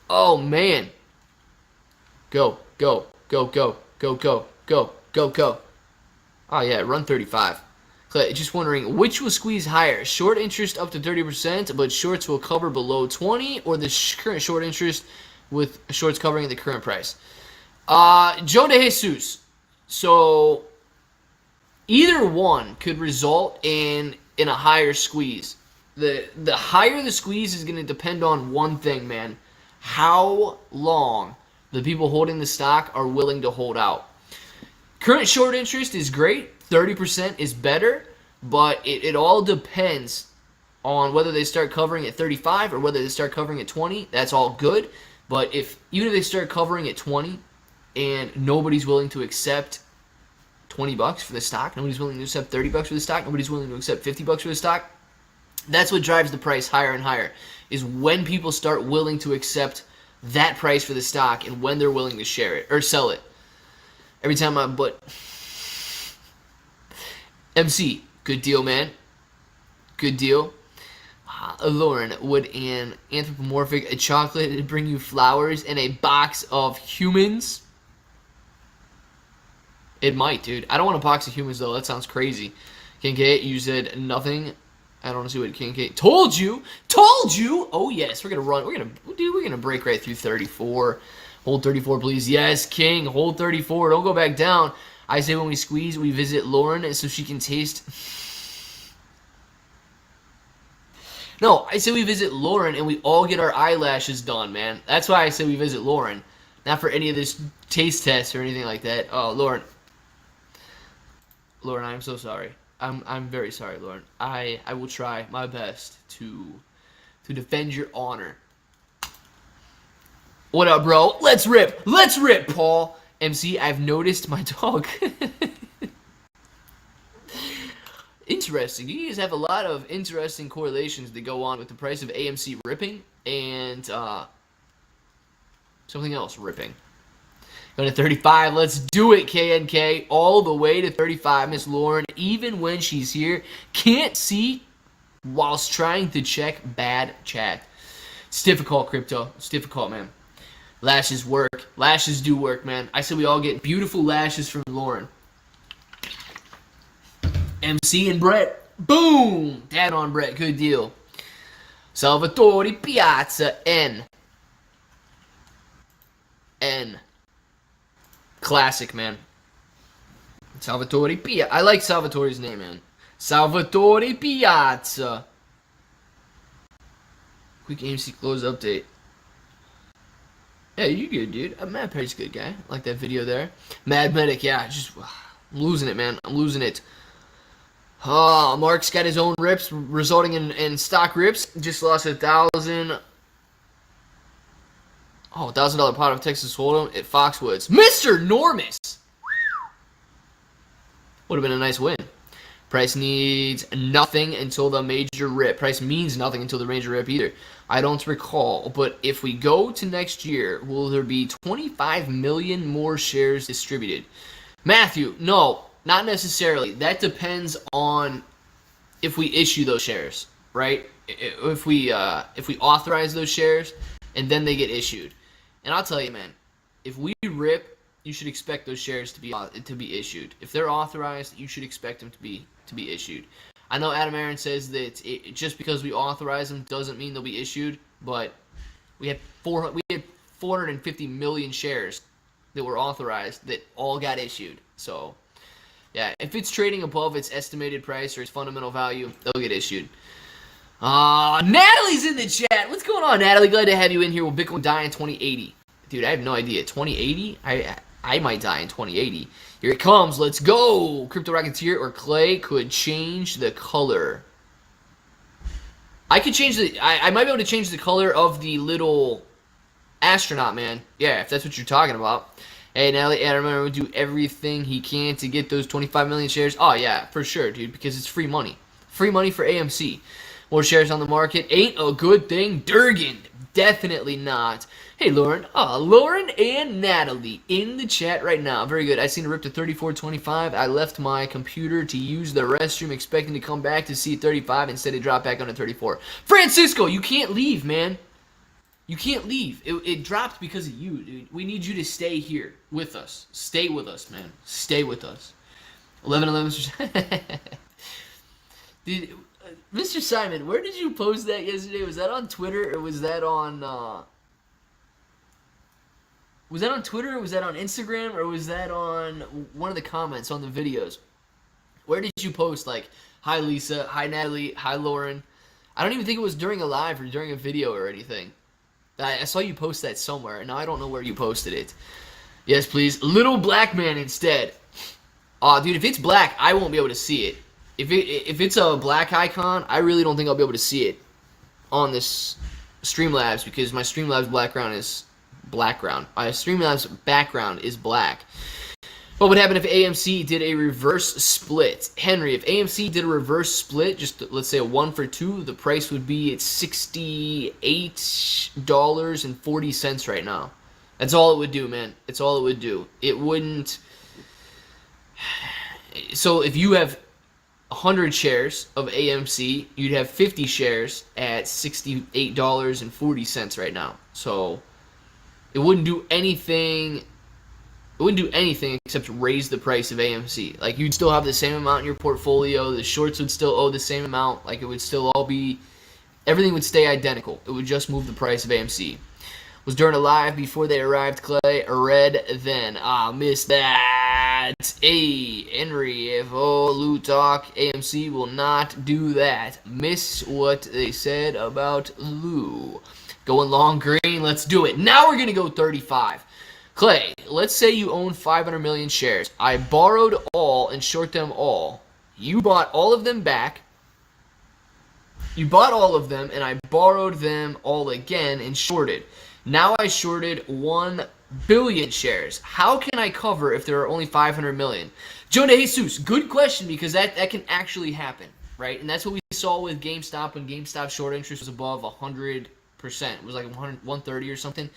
Oh, man. Go. Oh, yeah, run 35. Just wondering, which will squeeze higher? Short interest up to 30%, but shorts will cover below 20, or the current short interest with shorts covering the current price? Joe De Jesus. So either one could result in a higher squeeze. The higher the squeeze is going to depend on one thing, man. How long the people holding the stock are willing to hold out. Current short interest is great. 30% is better, but it all depends on whether they start covering at 35 or whether they start covering at 20. That's all good. But even if they start covering at 20 and nobody's willing to accept $20 for the stock, nobody's willing to accept $30 for the stock, nobody's willing to accept $50 for the stock, that's what drives the price higher and higher, is when people start willing to accept that price for the stock and when they're willing to share it or sell it. Every time MC, good deal, man. Good deal. Lauren, would an anthropomorphic chocolate bring you flowers and a box of humans? It might, dude. I don't want a box of humans, though. That sounds crazy. KK, you said nothing. I don't want to see what KK told you. Told you. Oh yes, we're gonna break right through 34. Hold 34, please. Yes, King. Hold 34. Don't go back down. I say when we squeeze, we visit Lauren so she can taste. No, I say we visit Lauren and we all get our eyelashes done, man. That's why I say we visit Lauren. Not for any of this taste test or anything like that. Oh, Lauren. Lauren, I'm so sorry. I'm very sorry, Lauren. I will try my best to defend your honor. What up, bro? Let's rip. Let's rip, Paul. MC, I've noticed my dog. Interesting. You guys have a lot of interesting correlations that go on with the price of AMC ripping and something else ripping. Going to 35. Let's do it, KNK. All the way to 35. Miss Lauren, even when she's here, can't see whilst trying to check bad chat. It's difficult, crypto. It's difficult, man. Lashes work. Lashes do work, man. I said we all get beautiful lashes from Lauren. MC and Brett. Boom! Dad on Brett. Good deal. Salvatore Piazza. N. Classic, man. Salvatore Piazza. I like Salvatore's name, man. Salvatore Piazza. Quick AMC close update. Yeah, you good, dude. Mad Perry's a good guy. I like that video there. Mad Medic, yeah. I'm losing it, man. I'm losing it. Mark's got his own rips, resulting in stock rips. Just lost $1,000. Oh, $1,000 pot of Texas Hold'em at Foxwoods. Mr. Normus! Would have been a nice win. Price needs nothing until the major rip. Price means nothing until the major rip either. I don't recall, but if we go to next year, will there be 25 million more shares distributed? Matthew, no, not necessarily. That depends on if we issue those shares, right? If we authorize those shares and then they get issued. And I'll tell you, man, if we rip, you should expect those shares to be issued. If they're authorized, you should expect them to be issued. I know Adam Aaron says that just because we authorize them doesn't mean they'll be issued, but we had 450 million shares that were authorized that all got issued. So, yeah, if it's trading above its estimated price or its fundamental value, they'll get issued. Natalie's in the chat. What's going on, Natalie? Glad to have you in here. Will Bitcoin die in 2080? Dude, I have no idea. 2080? I might die in 2080. Here it comes. Let's go. Crypto Rocketeer or Clay could change the color. I could change I might be able to change the color of the little astronaut, man. Yeah, if that's what you're talking about. Hey, Natalie, Adam will do everything he can to get those 25 million shares. Oh, yeah, for sure, dude, because it's free money. Free money for AMC. More shares on the market ain't a good thing. Durgan, definitely not. Hey, Lauren. Lauren and Natalie in the chat right now. Very good. I seen a rip to 34.25. I left my computer to use the restroom, expecting to come back to see 35. Instead, it dropped back under 34. Francisco, you can't leave, man. You can't leave. It dropped because of you, dude. We need you to stay here with us. Stay with us, man. Stay with us. 11. Did Mr. Simon, where did you post that yesterday? Was that on Twitter or was that on Twitter or was that on Instagram or was that on one of the comments on the videos? Where did you post like, hi Lisa, hi Natalie, hi Lauren? I don't even think it was during a live or during a video or anything. I saw you post that somewhere, and now I don't know where you posted it. Yes, please. Little black man instead. Dude, if it's black, I won't be able to see it. If it's a black icon, I really don't think I'll be able to see it on this Streamlabs because my Streamlabs background is blackground. My Streamlabs background is black. What would happen if AMC did a reverse split? Henry, if AMC did a reverse split, just let's say a 1 for 2, the price would be at $68.40 right now. That's all it would do, man. It's all it would do. It wouldn't... So if you have 100 shares of AMC, you'd have 50 shares at $68.40 right now. So it wouldn't do anything... It wouldn't do anything except raise the price of AMC. Like, you'd still have the same amount in your portfolio. The shorts would still owe the same amount. Like, it would still all be... Everything would stay identical. It would just move the price of AMC. Was during a live before they arrived, Clay. Read then. Missed that. Hey, Henry, if Lou talk, AMC will not do that. Miss what they said about Lou. Going long green, let's do it. Now we're going to go 35. Clay, let's say you own 500 million shares. I borrowed all and short them all. You bought all of them back. You bought all of them, and I borrowed them all again and shorted. Now I shorted 1 billion shares. How can I cover if there are only 500 million? Joe De Jesus, good question because that can actually happen, right? And that's what we saw with GameStop when GameStop short interest was above 100%. It was like 130 or something.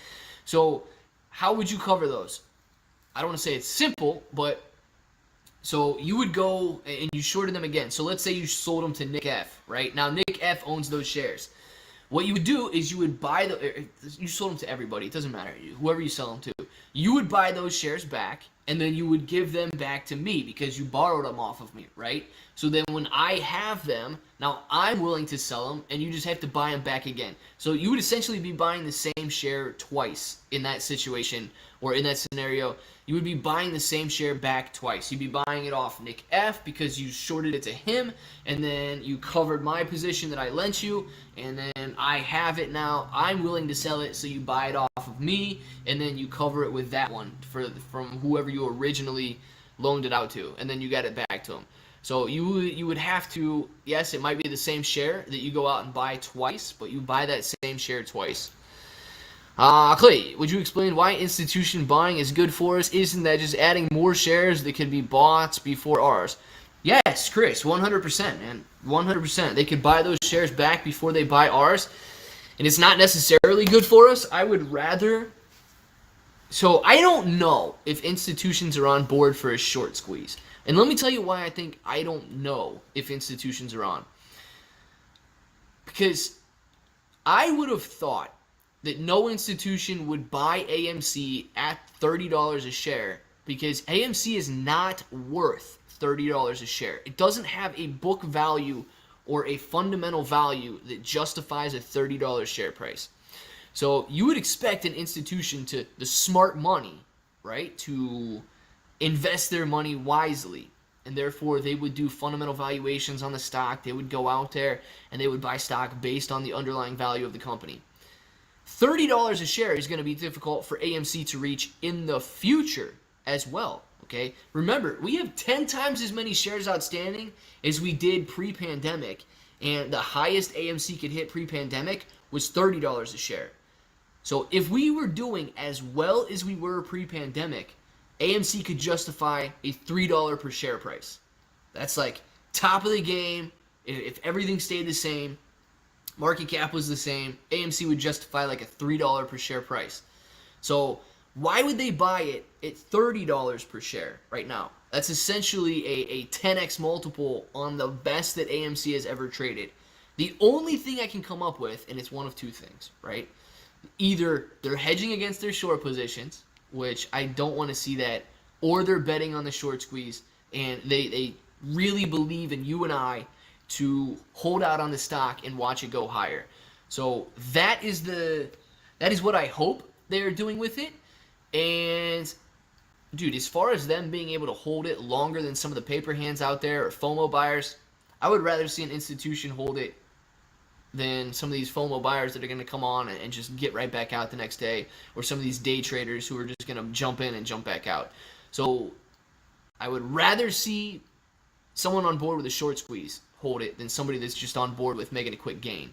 So... how would you cover those? I don't want to say it's simple, but so you would go and you shorted them again. So let's say you sold them to Nick F, right? Now Nick F owns those shares. What you would do is you would buy you sold them to everybody. It doesn't matter, whoever you sell them to. You would buy those shares back, and then you would give them back to me because you borrowed them off of me, right? So then when I have them, now I'm willing to sell them, and you just have to buy them back again. So you would essentially be buying the same share twice in that situation, or in that scenario. You would be buying the same share back twice. You'd be buying it off Nick F because you shorted it to him, and then you covered my position that I lent you, and then I have it now. I'm willing to sell it, so you buy it off of me, and then you cover it with that one from whoever you originally loaned it out to, and then you got it back to him. So you would have to, yes, it might be the same share that you go out and buy twice, but you buy that same share twice. Clay, would you explain why institution buying is good for us? Isn't that just adding more shares that can be bought before ours? Yes, Chris, 100%, man. 100%. They could buy those shares back before they buy ours, and it's not necessarily good for us. I would rather... So I don't know if institutions are on board for a short squeeze. And let me tell you why I think I don't know if institutions are on. Because I would have thought that no institution would buy AMC at $30 a share because AMC is not worth $30 a share. It doesn't have a book value or a fundamental value that justifies a $30 share price. So you would expect an institution to, the smart money, right, to invest their money wisely. And therefore, they would do fundamental valuations on the stock. They would go out there and they would buy stock based on the underlying value of the company. $30 a share is going to be difficult for AMC to reach in the future as well. Okay, remember, we have 10 times as many shares outstanding as we did pre-pandemic, and the highest AMC could hit pre-pandemic was $30 a share. So if we were doing as well as we were pre-pandemic, AMC could justify a $3 per share price. That's like top of the game. If everything stayed the same, market cap was the same, AMC would justify like a $3 per share price. So why would they buy it at $30 per share right now? That's essentially a 10x multiple on the best that AMC has ever traded. The only thing I can come up with, and it's one of two things, right? Either they're hedging against their short positions, which I don't want to see that, or they're betting on the short squeeze, and they really believe in you and I to hold out on the stock and watch it go higher. So that is what I hope they're doing with it. And dude, as far as them being able to hold it longer than some of the paper hands out there or FOMO buyers, I would rather see an institution hold it than some of these FOMO buyers that are going to come on and just get right back out the next day, or some of these day traders who are just going to jump in and jump back out. So I would rather see someone on board with a short squeeze hold it than somebody that's just on board with making a quick gain.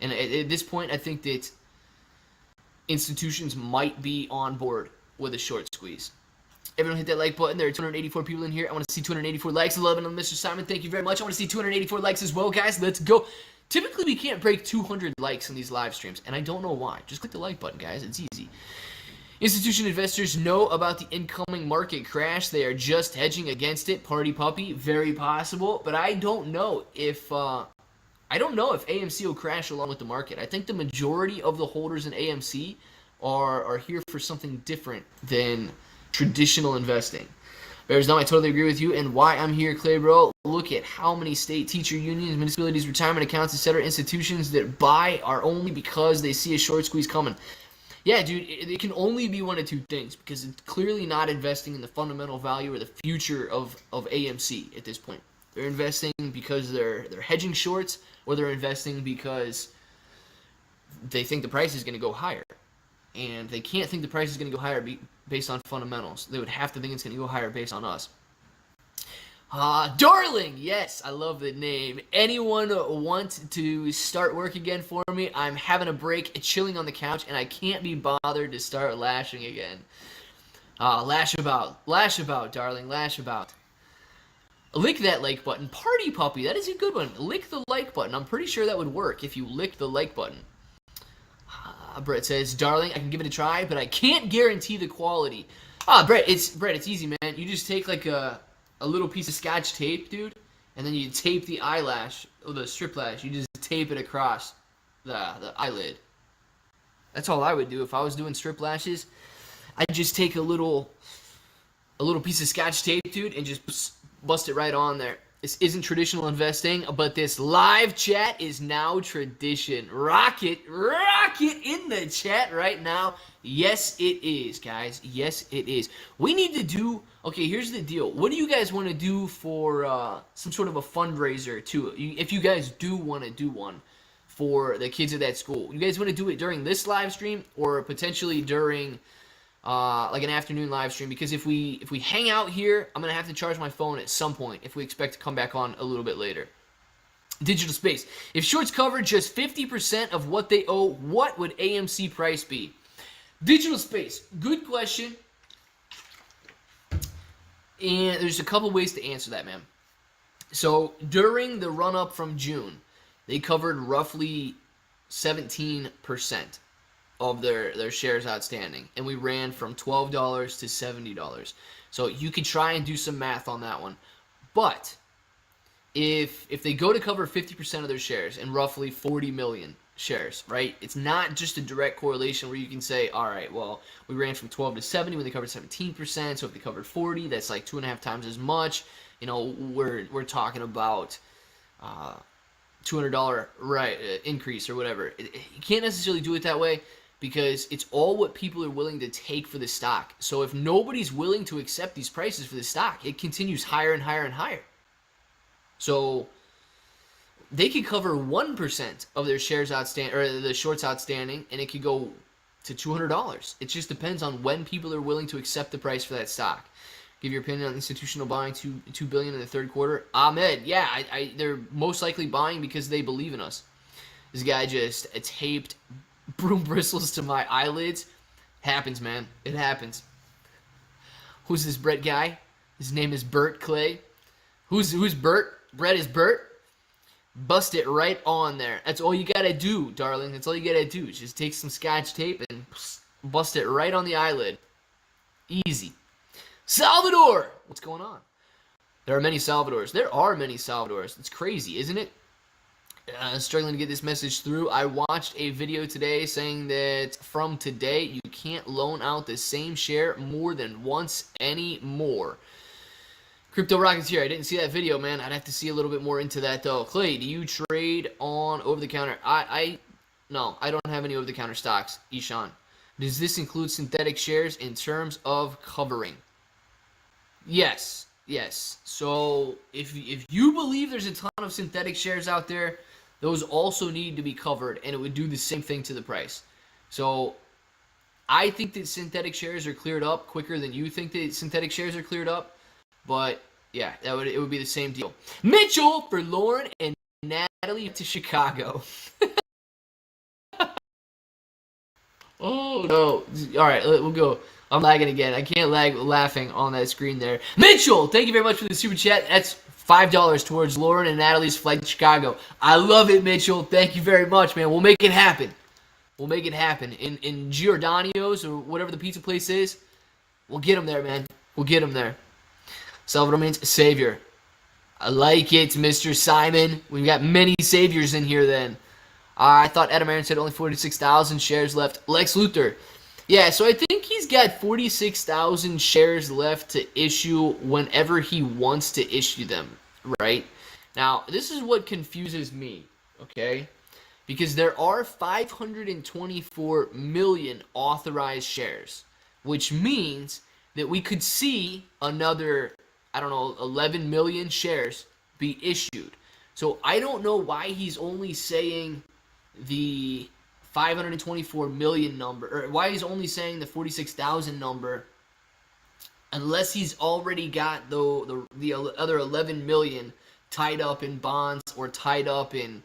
And at this point, I think that institutions might be on board with a short squeeze. Everyone hit that like button. There are 284 people in here. I want to see 284 likes. 11 on Mr. Simon. Thank you very much. I want to see 284 likes as well, guys. Let's go. Typically, we can't break 200 likes in these live streams, and I don't know why. Just click the like button, guys. It's easy. Institution investors know about the incoming market crash. They are just hedging against it. Party puppy, very possible. But I don't know if AMC will crash along with the market. I think the majority of the holders in AMC are here for something different than traditional investing. Bears, no, I totally agree with you. And why I'm here, Clay Bro, look at how many state teacher unions, municipalities, retirement accounts, etc. institutions that buy are only because they see a short squeeze coming. Yeah, dude, it can only be one of two things, because it's clearly not investing in the fundamental value or the future of AMC at this point. They're investing because they're hedging shorts, or they're investing because they think the price is going to go higher. And they can't think the price is going to go higher based on fundamentals. They would have to think it's going to go higher based on us. Darling, yes, I love the name. Anyone want to start work again for me? I'm having a break, chilling on the couch, and I can't be bothered to start lashing again. Lash about, darling, lash about. Lick that like button. Party puppy, that is a good one. Lick the like button. I'm pretty sure that would work if you lick the like button. Brett says, darling, I can give it a try, but I can't guarantee the quality. Brett, it's easy, man. You just take like a little piece of Scotch tape, dude, and then you tape the eyelash, or the strip lash. You just tape it across the eyelid. That's all I would do if I was doing strip lashes. I'd just take a little piece of Scotch tape, dude, and just bust it right on there. This isn't traditional investing, but this live chat is now tradition. Rocket in the chat right now. Yes, it is, guys. Yes, it is. We need to do... Okay, here's the deal. What do you guys want to do for some sort of a fundraiser, too? If you guys do want to do one for the kids at that school. You guys want to do it during this live stream, or potentially during... like an afternoon live stream, because if we hang out here, I'm gonna have to charge my phone at some point if we expect to come back on a little bit later. Digital space. If shorts cover just 50% of what they owe, what would AMC price be? Digital space. Good question. And there's a couple ways to answer that, man. So during the run up from June, they covered roughly 17% of their shares outstanding, and we ran from $12 to $70. So you could try and do some math on that one. But if they go to cover 50% of their shares and roughly 40 million shares, right? It's not just a direct correlation where you can say, all right, well, we ran from 12 to 70 when they covered 17%, so if they covered 40, that's like 2.5 times as much. You know, we're talking about $200 increase or whatever. You can't necessarily do it that way, because it's all what people are willing to take for the stock. So if nobody's willing to accept these prices for the stock, it continues higher and higher and higher. So they could cover 1% of their shares outstanding, or the shorts outstanding, and it could go to $200. It just depends on when people are willing to accept the price for that stock. Give your opinion on institutional buying $2 billion in the third quarter. Ahmed, yeah, they're most likely buying because they believe in us. This guy just taped broom bristles to my eyelids. Happens, man. It happens. Who's this Brett guy? His name is Bert Clay. Who's Bert? Brett is Bert. Bust it right on there. That's all you gotta do, darling. That's all you gotta do. Just take some Scotch tape and bust it right on the eyelid. Easy. Salvador! What's going on? There are many Salvadors. There are many Salvadors. It's crazy, isn't it? Struggling to get this message through. I watched a video today saying that from today, you can't loan out the same share more than once anymore. Crypto Rockets here. I didn't see that video, man. I'd have to see a little bit more into that, though. Clay, do you trade on over-the-counter? No, I don't have any over-the-counter stocks, Ishan. Does this include synthetic shares in terms of covering? Yes, yes. So if you believe there's a ton of synthetic shares out there, those also need to be covered, and it would do the same thing to the price. So I think that synthetic shares are cleared up quicker than you think that synthetic shares are cleared up. But yeah, it would be the same deal. Mitchell for Lauren and Natalie to Chicago. Oh no! All right, we'll go. I'm lagging again. I can't lag laughing on that screen there. Mitchell, thank you very much for the super chat. That's $5 towards Lauren and Natalie's flight to Chicago. I love it, Mitchell. Thank you very much, man. We'll make it happen. We'll make it happen in Giordano's or whatever the pizza place is. We'll get them there, man. We'll get them there. Salvador means savior. I like it, Mr. Simon. We've got many saviors in here then. I thought Adam Aaron said only 46,000 shares left. Lex Luthor. Yeah, so I think he's got 46,000 shares left to issue whenever he wants to issue them, right? Now, this is what confuses me, okay? Because there are 524 million authorized shares, which means that we could see another, 11 million shares be issued. So I don't know why he's only saying the 524 million number, or why he's only saying the 46,000 number, unless he's already got the other 11 million tied up in bonds or tied up in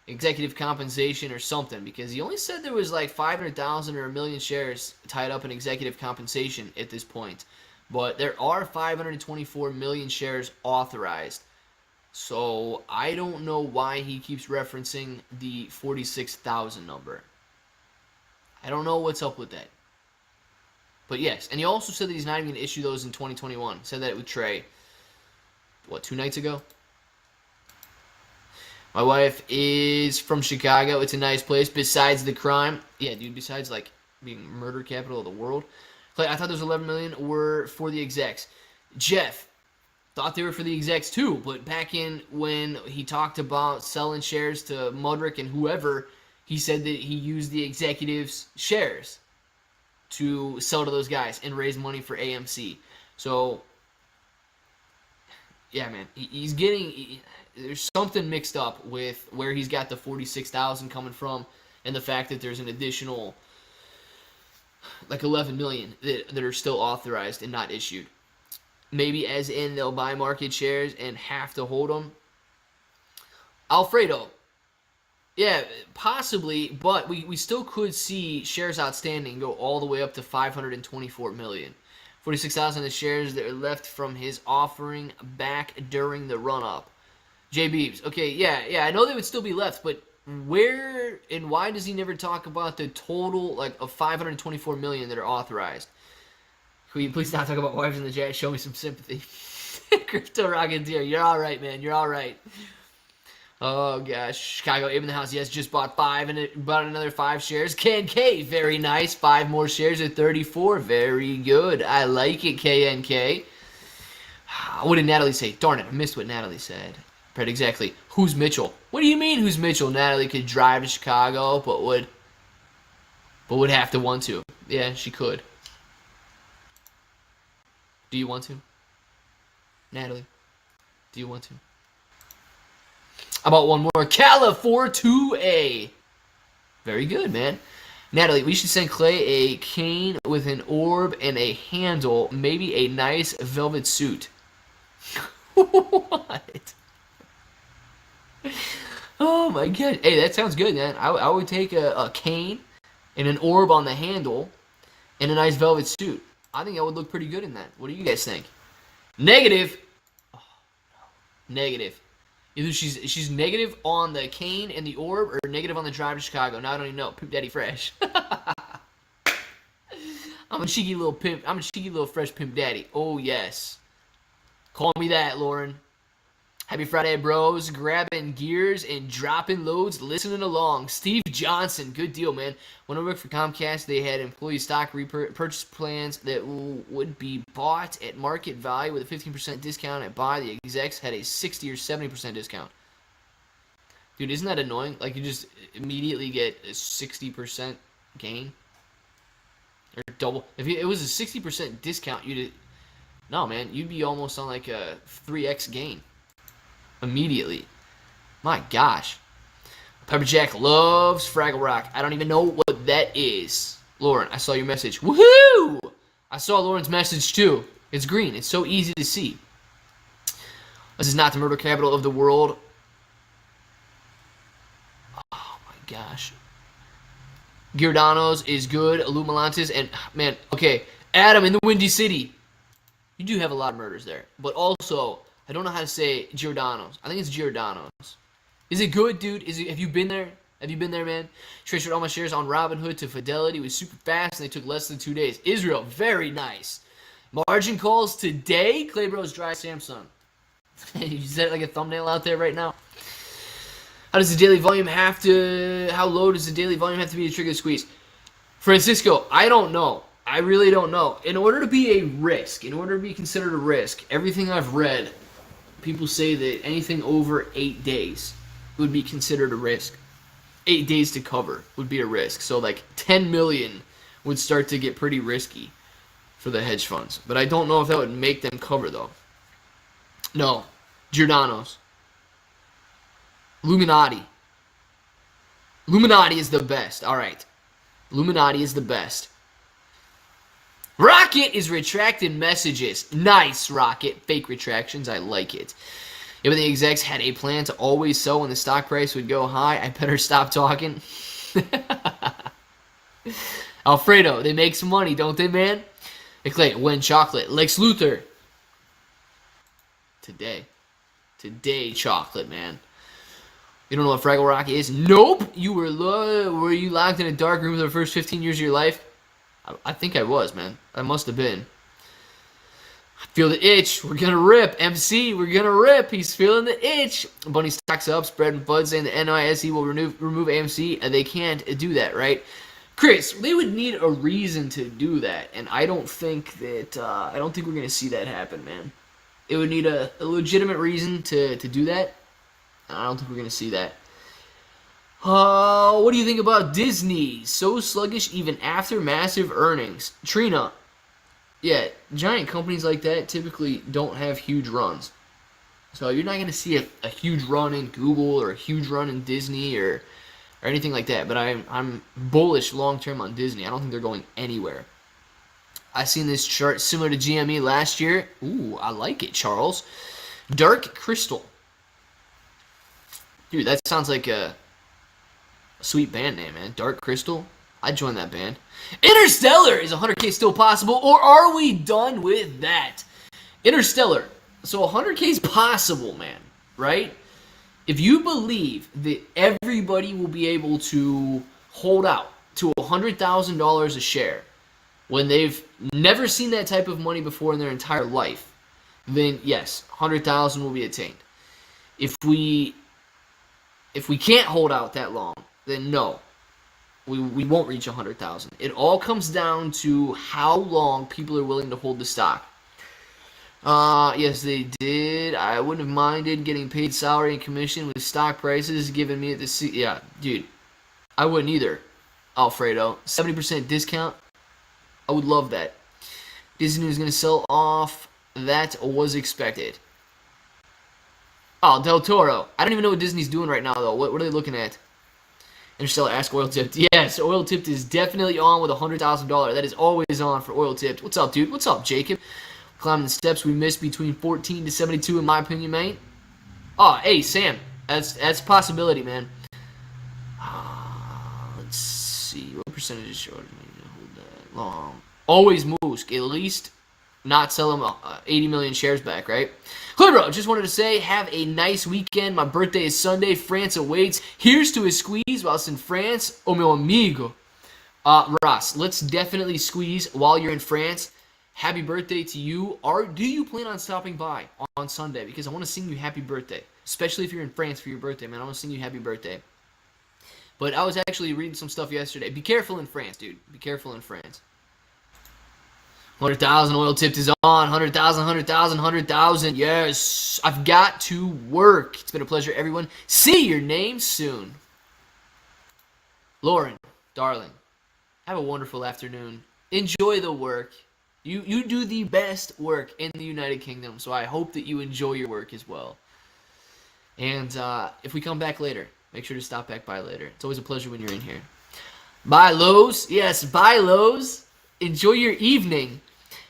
executive compensation or something, because he only said there was like 500,000 or a million shares tied up in executive compensation at this point. But there are 524 million shares authorized. So I don't know why he keeps referencing the 46,000 number. I don't know what's up with that. But yes, and he also said that he's not even going to issue those in 2021. Said that with Trey, 2 nights ago? My wife is from Chicago. It's a nice place. Besides the crime. Yeah, dude, besides like being murder capital of the world. Clay, I thought those 11 million were for the execs. Jeff, thought they were for the execs too, but back in when he talked about selling shares to Mudrick and whoever, he said that he used the executives' shares to sell to those guys and raise money for AMC. So, yeah, man, he's getting... There's something mixed up with where he's got the 46,000 coming from and the fact that there's an additional like 11 million that are still authorized and not issued. Maybe as in they'll buy market shares and have to hold them. Alfredo. Yeah, possibly, but we still could see shares outstanding go all the way up to 524 million. 46,000 of shares that are left from his offering back during the run-up. J. Beebs. Okay, yeah, I know they would still be left, but where and why does he never talk about the total like of 524 million that are authorized? Could you please not talk about wives in the chat? Show me some sympathy. Crypto Rocketeer, you're all right, man. You're all right. Oh gosh, Chicago, Abe in the house. Yes, just bought 5 and it bought another 5 shares. KNK, very nice. 5 more shares at 34. Very good. I like it, KNK. What did Natalie say? Darn it, I missed what Natalie said. Right, exactly. Who's Mitchell? What do you mean, who's Mitchell? Natalie could drive to Chicago, but would have to want to. Yeah, she could. Do you want to? Natalie, do you want to? How about one more? California. Very good, man. Natalie, we should send Clay a cane with an orb and a handle, maybe a nice velvet suit. What? Oh my god. Hey, that sounds good, man. I would take a cane and an orb on the handle and a nice velvet suit. I think I would look pretty good in that. What do you guys think? Negative. Oh, no. Negative. Either she's negative on the cane and the orb or negative on the drive to Chicago. Now I don't even know. Pimp Daddy Fresh. I'm a cheeky little pimp. I'm a cheeky little fresh pimp daddy. Oh, yes. Call me that, Lauren. Happy Friday, bros. Grabbing gears and dropping loads, listening along. Steve Johnson, good deal, man. When I worked for Comcast, they had employee stock repurchase plans that would be bought at market value with a 15% discount at buy. The execs had a 60 or 70% discount. Dude, isn't that annoying? Like, you just immediately get a 60% gain? Or double. If it was a 60% discount, no, man, you'd be almost on like a 3x gain. Immediately. My gosh. Pepperjack loves Fraggle Rock. I don't even know what that is. Lauren, I saw your message. Woohoo! I saw Lauren's message too. It's green. It's so easy to see. This is not the murder capital of the world. Oh my gosh. Giordano's is good. Illuminantes and man, okay. Adam in the Windy City. You do have a lot of murders there. But also, I don't know how to say Giordano's. I think it's Giordano's. Is it good, dude? Have you been there? Have you been there, man? Transferred all my shares on Robinhood to Fidelity. It was super fast, and they took less than 2 days. Israel, very nice. Margin calls today. Claybro's dry Samsung. You set like a thumbnail out there right now. How low does the daily volume have to be to trigger the squeeze? Francisco, I don't know. I really don't know. In order to be considered a risk, everything I've read, people say that anything over 8 days would be considered a risk. 8 days to cover would be a risk. So like 10 million would start to get pretty risky for the hedge funds. But I don't know if that would make them cover though. No. Giordano's. Illuminati. Illuminati is the best. Alright. Illuminati is the best. Rocket is retracting messages. Nice, Rocket. Fake retractions. I like it. Yeah, but the execs had a plan to always sell when the stock price would go high. I better stop talking. Alfredo, they make some money, don't they, man? Eclair, when chocolate. Lex Luthor. Today, chocolate, man. You don't know what Fraggle Rock is? Nope. Were you locked in a dark room for the first 15 years of your life? I think I was, man. I must have been. I feel the itch. We're going to rip. MC, we're going to rip. He's feeling the itch. Bunny stocks up. Spread and Bud saying the NISE will remove AMC. And they can't do that, right? Chris, they would need a reason to do that. And I don't think we're going to see that happen, man. It would need a legitimate reason to do that. And I don't think we're going to see that. What do you think about Disney? So sluggish even after massive earnings. Trina, yeah, giant companies like that typically don't have huge runs. So you're not going to see a huge run in Google or a huge run in Disney or anything like that. But I'm bullish long-term on Disney. I don't think they're going anywhere. I seen this chart similar to GME last year. Ooh, I like it, Charles. Dark Crystal. Dude, that sounds like a sweet band name, man. Dark Crystal. I'd join that band. Interstellar! Is 100K still possible, or are we done with that? Interstellar. So 100K is possible, man. Right? If you believe that everybody will be able to hold out to $100,000 a share when they've never seen that type of money before in their entire life, then yes, 100,000 will be attained. If we can't hold out that long, then no, we won't reach 100,000. It all comes down to how long people are willing to hold the stock. Yes, they did. I wouldn't have minded getting paid salary and commission with stock prices given me at the yeah, dude, I wouldn't either. Alfredo, 70% discount. I would love that. Disney is going to sell off. That was expected. Oh, Del Toro. I don't even know what Disney's doing right now, though. What are they looking at? Interstellar, ask Oil Tipped. Yes, Oil Tipped is definitely on with $100,000. That is always on for Oil Tipped. What's up, dude? What's up, Jacob? Climbing the steps we missed between 14 to 72, in my opinion, mate. Oh, hey, Sam. That's a possibility, man. Let's see. What percentage is short? Hold that long. Always Moosk. At least not sell them 80 million shares back, right? Bro, just wanted to say, have a nice weekend. My birthday is Sunday. France awaits. Here's to a squeeze whilst in France. Oh, meu amigo. Ross, let's definitely squeeze while you're in France. happy birthday to you. Do you plan on stopping by on Sunday? Because I want to sing you happy birthday, especially if you're in France for your birthday, man. I want to sing you happy birthday. But I was actually reading some stuff yesterday. Be careful in France, dude. Be careful in France. 100,000 oil tipped is on. 100,000, 100,000, 100,000. Yes, I've got to work. It's been a pleasure, everyone. See your name soon. Lauren, darling, have a wonderful afternoon. Enjoy the work. You do the best work in the United Kingdom, so I hope that you enjoy your work as well. And if we come back later, make sure to stop back by later. It's always a pleasure when you're in here. Bye, Lowe's. Yes, bye, Lowe's. Enjoy your evening.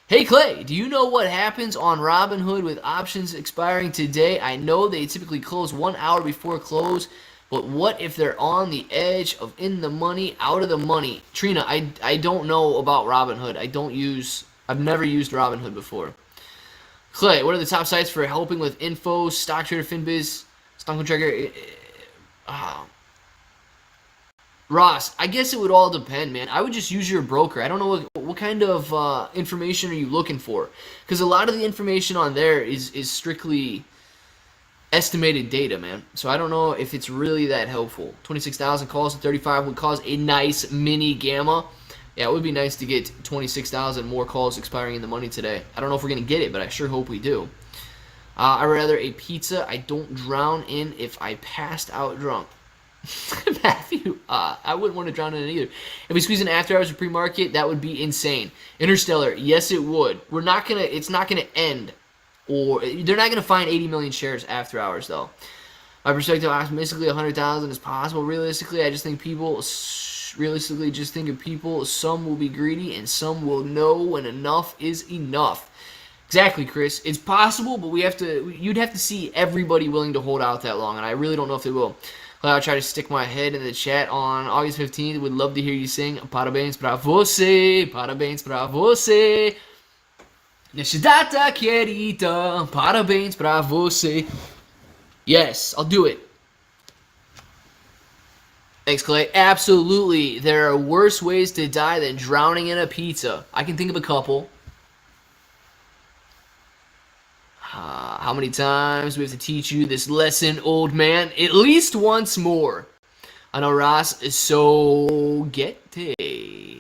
Hey, Clay, do you know what happens on Robinhood with options expiring today? I know they typically close 1 hour before close, but what if they're on the edge of in the money, out of the money? Trina, I don't know about Robinhood. I've never used Robinhood before. Clay, what are the top sites for helping with info, Stock Trader, Finbiz, Stock Tracker? Ross, I guess it would all depend, man. I would just use your broker. I don't know what kind of information are you looking for, because a lot of the information on there is strictly estimated data, man. So I don't know if it's really that helpful. 26,000 calls to 35 would cause a nice mini gamma. Yeah, it would be nice to get 26,000 more calls expiring in the money today. I don't know if we're going to get it, but I sure hope we do. I'd rather a pizza I don't drown in if I passed out drunk. Matthew, I wouldn't want to drown in it either. If we squeeze in after hours or pre-market, that would be insane. Interstellar, yes it would. It's not gonna end, or they're not gonna find 80 million shares after hours though. My perspective, optimistically, 100,000 is possible. Realistically, I just think some will be greedy and some will know when enough is enough. Exactly, Chris. It's possible, but you'd have to see everybody willing to hold out that long, and I really don't know if they will. I'll try to stick my head in the chat on August 15th. Would love to hear you sing Parabéns pra você, parabéns pra você. Nesta data querida, parabéns pra você. Yes, I'll do it. Thanks, Clay. Absolutely. There are worse ways to die than drowning in a pizza. I can think of a couple. How many times do we have to teach you this lesson, old man? At least once more. I know, Ross. So get it.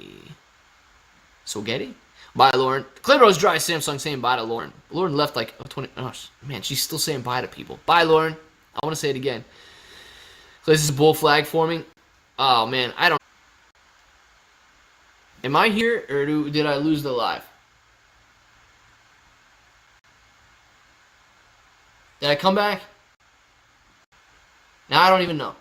Bye, Lauren. Claybro's dry Samsung saying bye to Lauren. Lauren left like 20. Oh, man, she's still saying bye to people. Bye, Lauren. I want to say it again. This is a bull flag forming. Oh, man. I don't. Am I here or did I lose the live? Did I come back? Now I don't even know.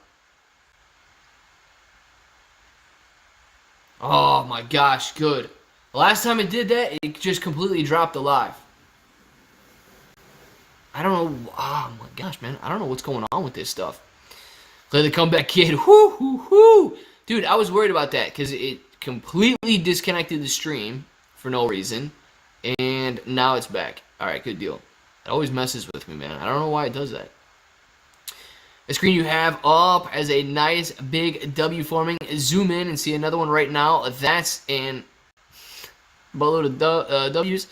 Oh my gosh, good. The last time it did that, it just completely dropped the live. I don't know. Oh my gosh, man. I don't know what's going on with this stuff. Play the comeback kid. Whoo, whoo, whoo. Dude, I was worried about that because it completely disconnected the stream for no reason. And now it's back. All right, good deal. It always messes with me, man. I don't know why it does that. The screen you have up as a nice big W forming. Zoom in and see another one right now. That's in boatload of W's.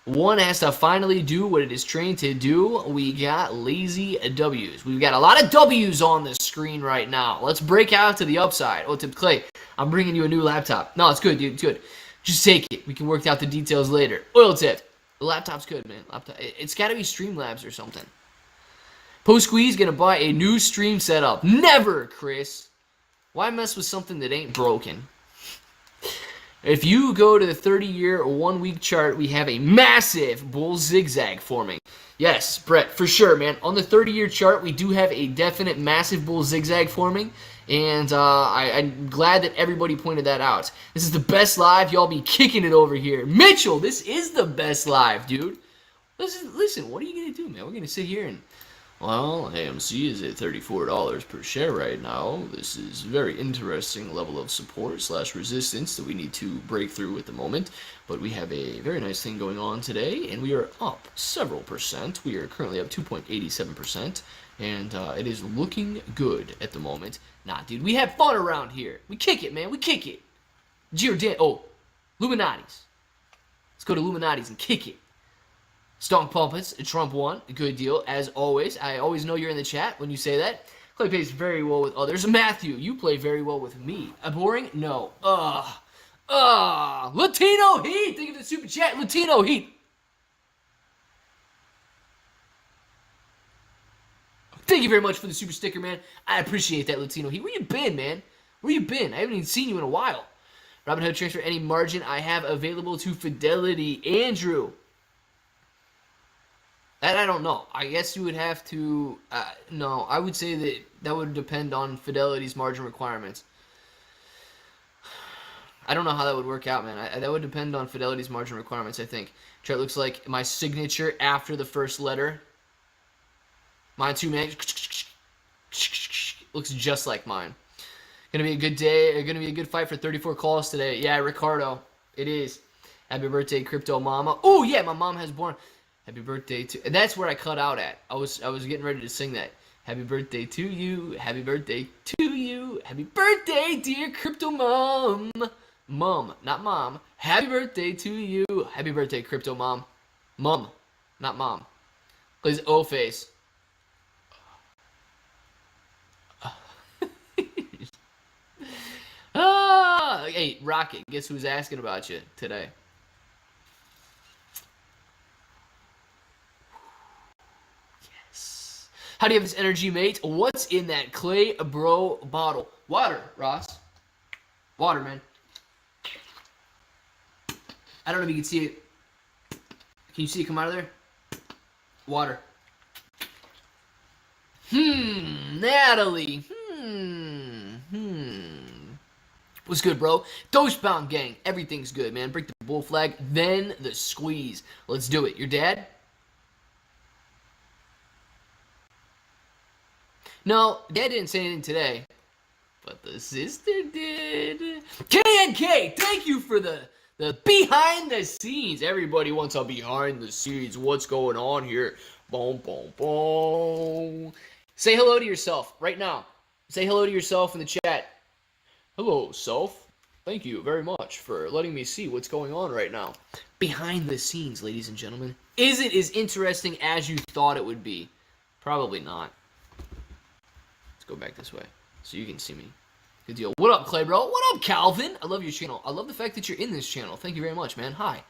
One has to finally do what it is trained to do. We got lazy W's. We've got a lot of W's on the screen right now. Let's break out to the upside. Oh, Tip Clay, I'm bringing you a new laptop. No, it's good, dude. It's good. Just take it. We can work out the details later. Oil Tip. The laptop's good, man. It's got to be Streamlabs or something. Post Squeeze gonna buy a new stream setup. Never, Chris. Why mess with something that ain't broken? If you go to the 30-year 1-week chart, we have a massive bull zigzag forming. Yes, Brett, for sure, man. On the 30-year chart, we do have a definite massive bull zigzag forming. And I'm glad that everybody pointed that out. This is the best live. Y'all be kicking it over here. Mitchell, this is the best live, dude. Listen, what are you going to do, man? We're going to sit here and... Well, AMC is at $34 per share right now. This is a very interesting level of support / resistance that we need to break through at the moment. But we have a very nice thing going on today, and we are up several percent. We are currently up 2.87%, and it is looking good at the moment. Nah, dude, we have fun around here. We kick it, man. We kick it. Giordano. Oh, Illuminati's. Let's go to Illuminati's and kick it. Stonk Pumpets, Trump won. Good deal, as always. I always know you're in the chat when you say that. Clay plays very well with others. Matthew, you play very well with me. Boring? No. Latino Heat! Thank you for the super chat. Latino Heat. Thank you very much for the super sticker, man. I appreciate that, Latino Heat. Where you been, man? Where you been? I haven't even seen you in a while. Robinhood transfer any margin I have available to Fidelity. Andrew. That I don't know. I guess you would have to... no, I would say that would depend on Fidelity's margin requirements. I don't know how that would work out, man. That would depend on Fidelity's margin requirements, I think. Chart looks like my signature after the first letter. Mine too, man. Looks just like mine. Gonna be a good day. Gonna be a good fight for 34 calls today. Yeah, Ricardo. It is. Happy birthday, Crypto Mama. Oh, yeah, my mom has born... Happy birthday to... And that's where I cut out at. I was getting ready to sing that. Happy birthday to you. Happy birthday to you. Happy birthday, dear Crypto Mom. Mom, not mom. Happy birthday to you. Happy birthday, Crypto Mom. Mom, not mom. Plays O-Face. Hey, Rocket, guess who's asking about you today? Yes. How do you have this energy, mate? What's in that Clay Bro bottle? Water, Ross. Water, man. I don't know if you can see it. Can you see it come out of there? Water. Natalie. What's good, bro? Dosebound gang. Everything's good, man. Break the bull flag, then the squeeze. Let's do it. Your dad? No, Dad didn't say anything today. But the sister did. KNK, thank you for the behind the scenes. Everybody wants a behind the scenes. What's going on here? Boom, boom, boom. Say hello to yourself right now. Say hello to yourself in the chat. Hello, self. Thank you very much for letting me see what's going on right now. Behind the scenes, ladies and gentlemen. Is it as interesting as you thought it would be? Probably not. Let's go back this way so you can see me. Good deal. What up, Clay Bro? What up, Calvin? I love your channel. I love the fact that you're in this channel. Thank you very much, man. Hi.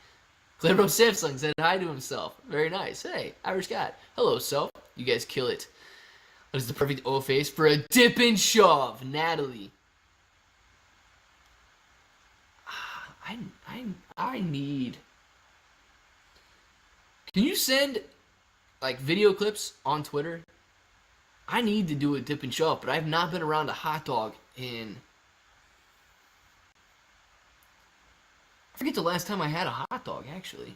Clay Bro Samsung said hi to himself. Very nice. Hey, Irish Scott. Hello, self. You guys kill it. What is the perfect O-Face for a dip and shove? Natalie. I need... Can you send, like, video clips on Twitter? I need to do a dip and shove, but I have not been around a hot dog in... I forget the last time I had a hot dog, actually.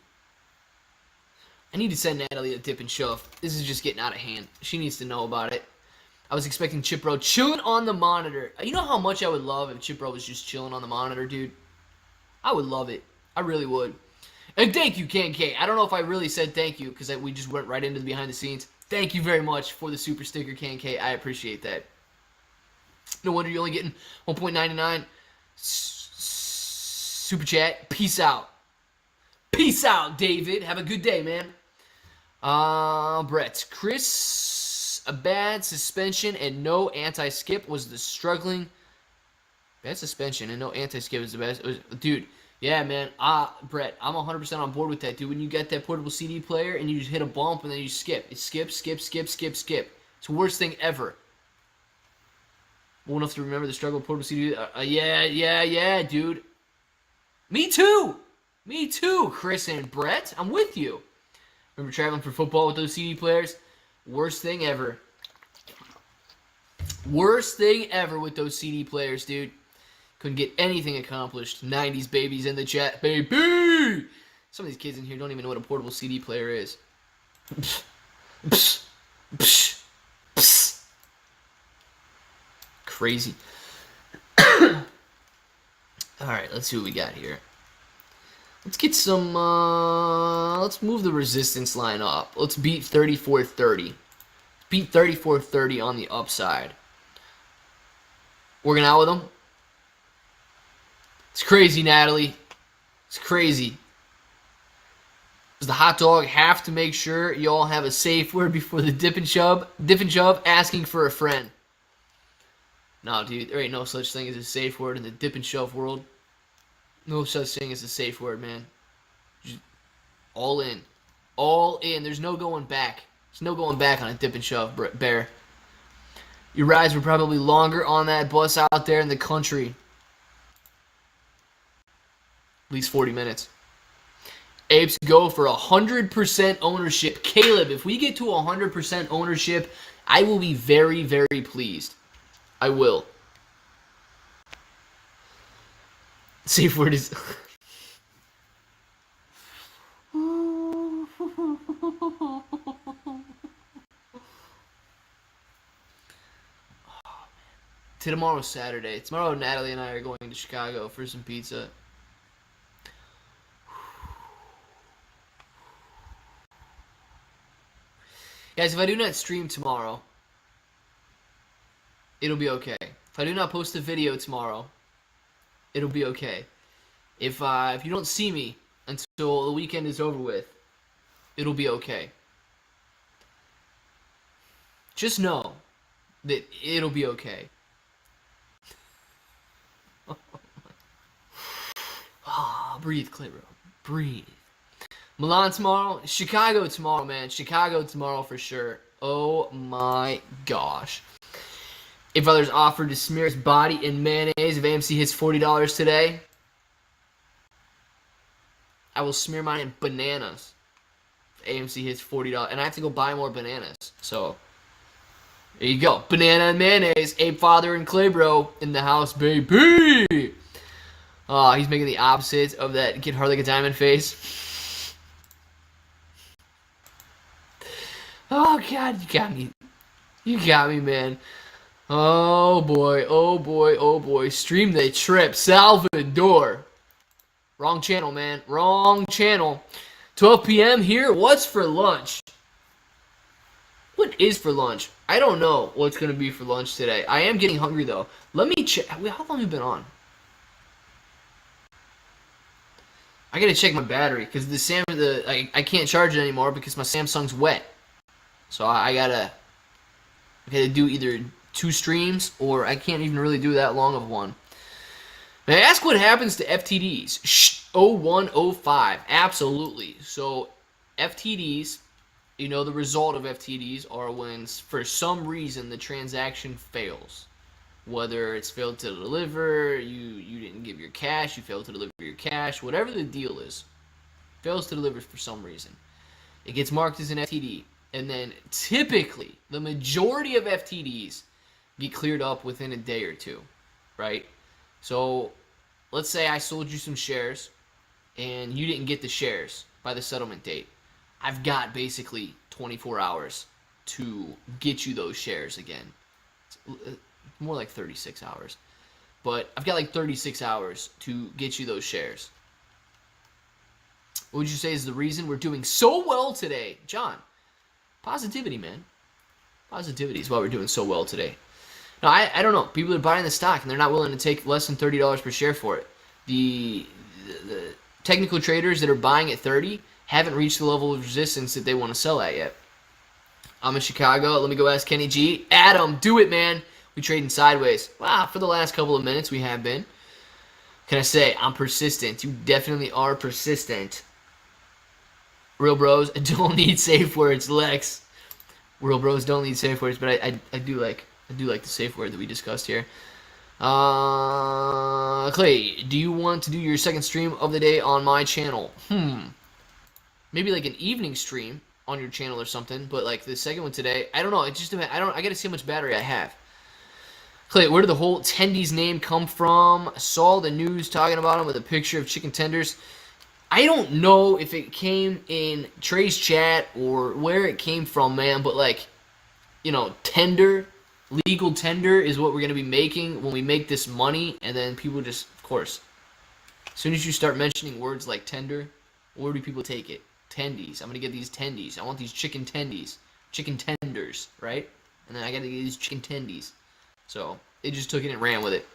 I need to send Natalie a dip and shove. This is just getting out of hand. She needs to know about it. I was expecting Chip Bro chilling on the monitor. You know how much I would love if Chip Bro was just chilling on the monitor, dude? I would love it. I really would. And thank you, KNK. I don't know if I really said thank you because we just went right into the behind the scenes. Thank you very much for the super sticker, KNK. I appreciate that. No wonder you're only getting 1.99 super chat. Peace out. Peace out, David. Have a good day, man. Brett. Chris, a bad suspension and no anti-skip was the struggling... Bad suspension and no anti-skip is the best. Dude, yeah, man. Brett, I'm 100% on board with that, dude. When you get that portable CD player and you just hit a bump and then you skip. It skips, skip, skip, skip, skip. It's the worst thing ever. Old enough to remember the struggle with portable CD. Yeah, dude. Me too. Me too, Chris and Brett. I'm with you. Remember traveling for football with those CD players? Worst thing ever. Worst thing ever with those CD players, dude. Couldn't get anything accomplished. 90s babies in the chat. Baby! Some of these kids in here don't even know what a portable CD player is. Crazy. Alright, let's see what we got here. Let's get some, let's move the resistance line up. Let's beat 34.30. Beat 34.30 on the upside. Working out with them? It's crazy, Natalie. It's crazy. Does the hot dog have to make sure y'all have a safe word before the dip and shove? Dip and shove, asking for a friend. No, dude, there ain't no such thing as a safe word in the dip and shove world. No such thing as a safe word, man. Just all in. All in. There's no going back. There's no going back on a dip and shove, Bear. Your rides were probably longer on that bus out there in the country. At least 40 minutes. Apes go for 100% ownership. Caleb, if we get to 100% ownership, I will be very, very pleased. I will. Safe word is... Tomorrow's Saturday. Tomorrow, Natalie and I are going to Chicago for some pizza. Guys, if I do not stream tomorrow, it'll be okay. If I do not post a video tomorrow, it'll be okay. If you don't see me until the weekend is over with, it'll be okay. Just know that it'll be okay. Breathe, Claybro. Breathe. Milan tomorrow. Chicago tomorrow, man. Chicago tomorrow for sure. Oh my gosh. If others offered to smear his body in mayonnaise if AMC hits $40 today, I will smear mine in bananas if AMC hits $40. And I have to go buy more bananas. So, there you go. Banana and mayonnaise. Ape Father and Claybro in the house, baby. He's making the opposite of that Get Hard Like a Diamond face. Oh, God, you got me. You got me, man. Oh, boy. Oh, boy. Oh, boy. Stream the trip. Salvador. Wrong channel, man. Wrong channel. 12 p.m. here. What's for lunch? What is for lunch? I don't know what's going to be for lunch today. I am getting hungry, though. Let me check. How long have you been on? I gotta check my battery because I can't charge it anymore because my Samsung's wet. So I gotta do either 2 streams or I can't even really do that long of one. May I ask what happens to FTDs? 0105. Absolutely. So FTDs, you know, the result of FTDs are when for some reason the transaction fails. Whether it's failed to deliver, you didn't give your cash, you failed to deliver your cash, whatever the deal is, fails to deliver for some reason. It gets marked as an FTD. And then typically, the majority of FTDs get cleared up within a day or two, right? So let's say I sold you some shares and you didn't get the shares by the settlement date. I've got basically 24 hours to get you those shares again. More like 36 hours. But I've got like 36 hours to get you those shares. What would you say is the reason we're doing so well today? John, positivity, man. Positivity is why we're doing so well today. Now, I don't know. People are buying the stock and they're not willing to take less than $30 per share for it. The technical traders that are buying at 30 haven't reached the level of resistance that they want to sell at yet. I'm in Chicago. Let me go ask Kenny G. Adam, do it, man. We trading sideways. Wow, for the last couple of minutes we have been. Can I say I'm persistent? You definitely are persistent. Real bros don't need safe words, Lex. Real bros don't need safe words, but I do like the safe word that we discussed here. Clay, do you want to do your second stream of the day on my channel? Maybe like an evening stream on your channel or something, but like the second one today, I don't know. It just depends. I gotta see how much battery I have. Clay, where did the whole Tendies name come from? I saw the news talking about him with a picture of chicken tenders. I don't know if it came in Trey's chat or where it came from, man, but like, you know, tender, legal tender is what we're going to be making when we make this money, and then people just, of course, as soon as you start mentioning words like tender, where do people take it? Tendies. I'm going to get these tendies. I want these chicken tendies. Chicken tenders, right? And then I got to get these chicken tendies. So, they just took it and ran with it.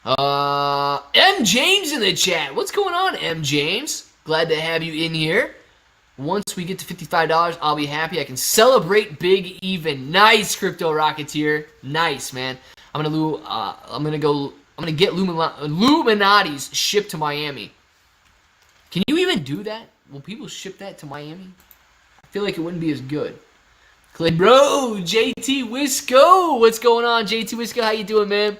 M. James in the chat. What's going on, M. James? Glad to have you in here. Once we get to $55, I'll be happy. I can celebrate big even. Nice, Crypto Rocketeer. Nice, man. I'm gonna get Illuminati's shipped to Miami. Can you even do that? Will people ship that to Miami? I feel like it wouldn't be as good. Clay, bro, JT Wisco. What's going on, JT Wisco? How you doing, man?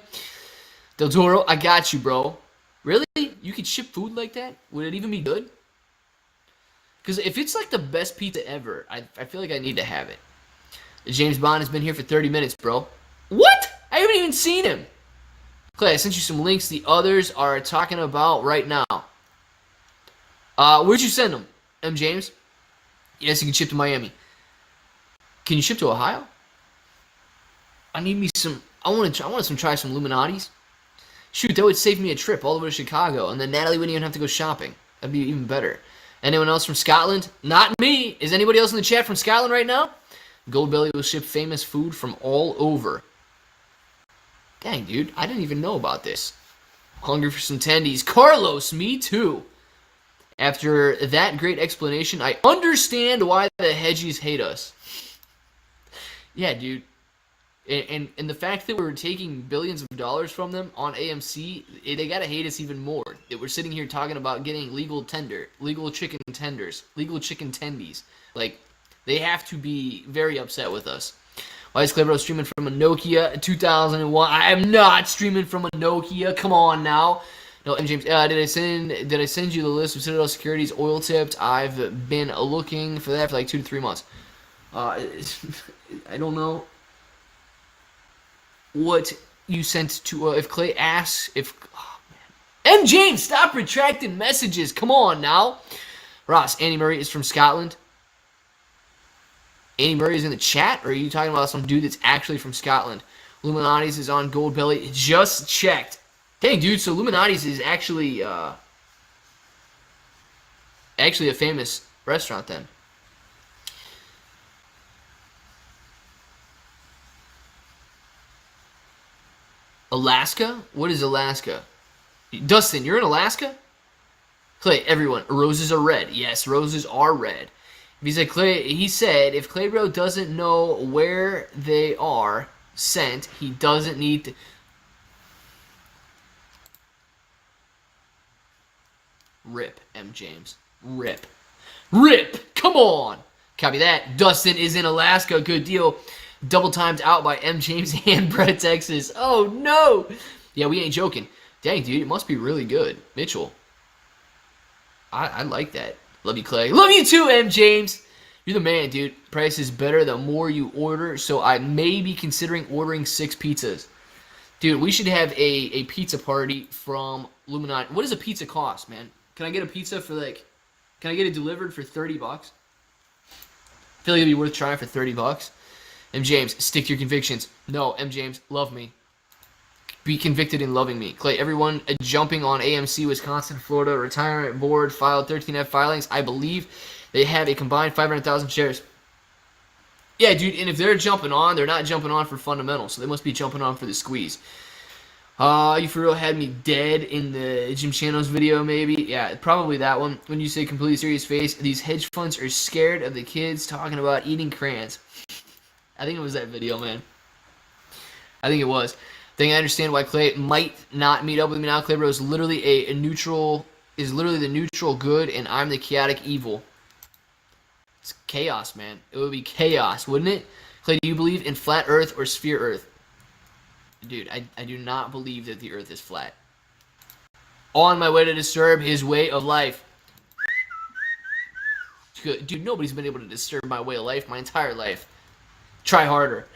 Del Toro, I got you, bro. Really? You could ship food like that? Would it even be good? Because if it's like the best pizza ever, I feel like I need to have it. James Bond has been here for 30 minutes, bro. What? I haven't even seen him. Clay, I sent you some links the others are talking about right now. Where'd you send them? M. James? Yes, you can ship to Miami. Can you ship to Ohio? I need me some. I want to try some Illuminati's. Shoot, that would save me a trip all the way to Chicago, and then Natalie wouldn't even have to go shopping. That'd be even better. Anyone else from Scotland? Not me. Is anybody else in the chat from Scotland right now? Goldbelly will ship famous food from all over. Dang, dude, I didn't even know about this. Hungry for some tendies. Carlos, me too. After that great explanation, I understand why the hedgies hate us. Yeah, dude. And the fact that we're taking billions of dollars from them on AMC, they gotta hate us even more. That we're sitting here talking about getting legal chicken tenders, legal chicken tendies. Like, they have to be very upset with us. Why is Clever streaming from a Nokia 2001? I am not streaming from a Nokia. Come on now. No, M. James, did I send you the list of Citadel Securities oil tipped? I've been looking for that for like 2 to 3 months. I don't know what you sent to, if Clay asks, oh man. M. James, stop retracting messages. Come on now. Ross, Andy Murray is from Scotland. Andy Murray is in the chat, or are you talking about some dude that's actually from Scotland? Illuminati's is on Goldbelly. Just checked. Dang, dude, so Illuminati's is actually a famous restaurant then. Alaska? What is Alaska? Dustin, you're in Alaska? Clay, everyone, roses are red. Yes, roses are red. He said, he said, if Claybro doesn't know where they are sent, he doesn't need to. Rip, M. James. Rip. Rip! Come on! Copy that. Dustin is in Alaska. Good deal. Double timed out by M. James and Brett, Texas. Oh, no! Yeah, we ain't joking. Dang, dude, it must be really good. Mitchell. I like that. Love you, Clay. Love you too, M. James. You're the man, dude. Price is better the more you order, so I may be considering ordering 6 pizzas. Dude, we should have a pizza party from Illuminati. What does a pizza cost, man? Can I get a pizza for can I get it delivered for $30? I feel like it'd be worth trying for $30. M. James, stick to your convictions. No, M. James, love me. Be convicted in loving me. Clay, everyone jumping on AMC Wisconsin, Florida Retirement Board filed 13F filings. I believe they have a combined 500,000 shares. Yeah, dude, and if they're jumping on, they're not jumping on for fundamentals, so they must be jumping on for the squeeze. You for real had me dead in the Jim Chanos video, maybe? Yeah, probably that one. When you say completely serious face, these hedge funds are scared of the kids talking about eating crayons. I think it was that video, man. I think it was. I think I understand why Clay might not meet up with me now. Clay Bro is literally the neutral good, and I'm the chaotic evil. It's chaos, man. It would be chaos, wouldn't it? Clay, do you believe in flat Earth or sphere Earth? Dude, I do not believe that the Earth is flat. On my way to disturb his way of life. Dude, nobody's been able to disturb my way of life my entire life. Try harder.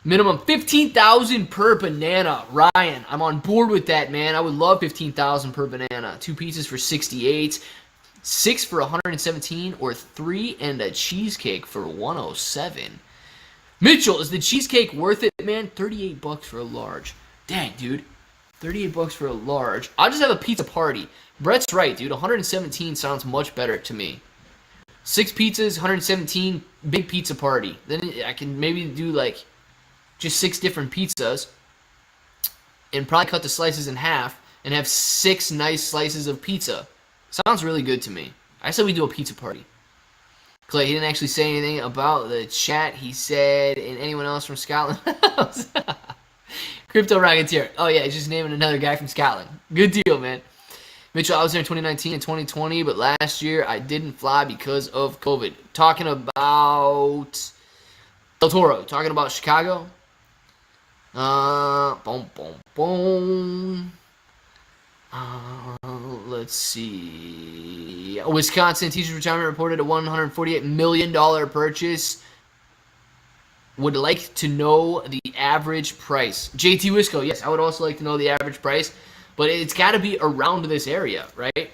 Minimum 15,000 per banana. Ryan, I'm on board with that, man. I would love 15,000 per banana. 2 pizzas for 68, 6 for 117, or 3 and a cheesecake for 107. Mitchell, is the cheesecake worth it, man? $38 for a large. Dang, dude. $38 for a large. I'll just have a pizza party. Brett's right, dude. 117 sounds much better to me. 6 pizzas, 117, big pizza party. Then I can maybe do like just 6 different pizzas and probably cut the slices in half and have 6 nice slices of pizza. Sounds really good to me. I said we do a pizza party. Clay, he didn't actually say anything about the chat. He said, and anyone else from Scotland? Crypto Rocketeer. Oh, yeah, he's just naming another guy from Scotland. Good deal, man. Mitchell, I was there in 2019 and 2020, but last year I didn't fly because of COVID. Talking about Del Toro. Talking about Chicago. Boom, boom, boom. Let's see. A Wisconsin teacher's retirement reported a $148 million purchase. Would like to know the average price. JT Wisco, yes, I would also like to know the average price, but it's got to be around this area, right?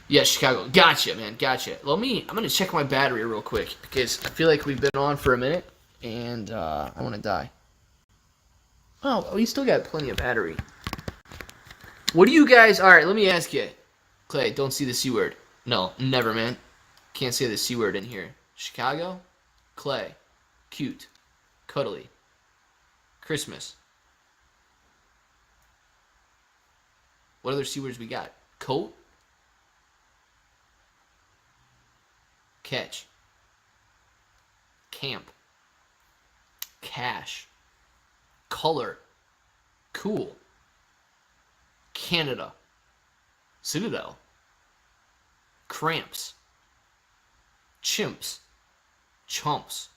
Yeah, Chicago. Gotcha, man. Gotcha. I'm going to check my battery real quick because I feel like we've been on for a minute, and I want to die. Oh, we still got plenty of battery. What do you guys... All right, let me ask you. Clay, don't see the C word. No, never, man. Can't say the C word in here. Chicago? Clay. Cute. Cuddly. Christmas. What other C words we got? Coat? Catch. Camp. Cash. Color. Cool. Canada. Citadel. Cramps. Chimps. Chumps.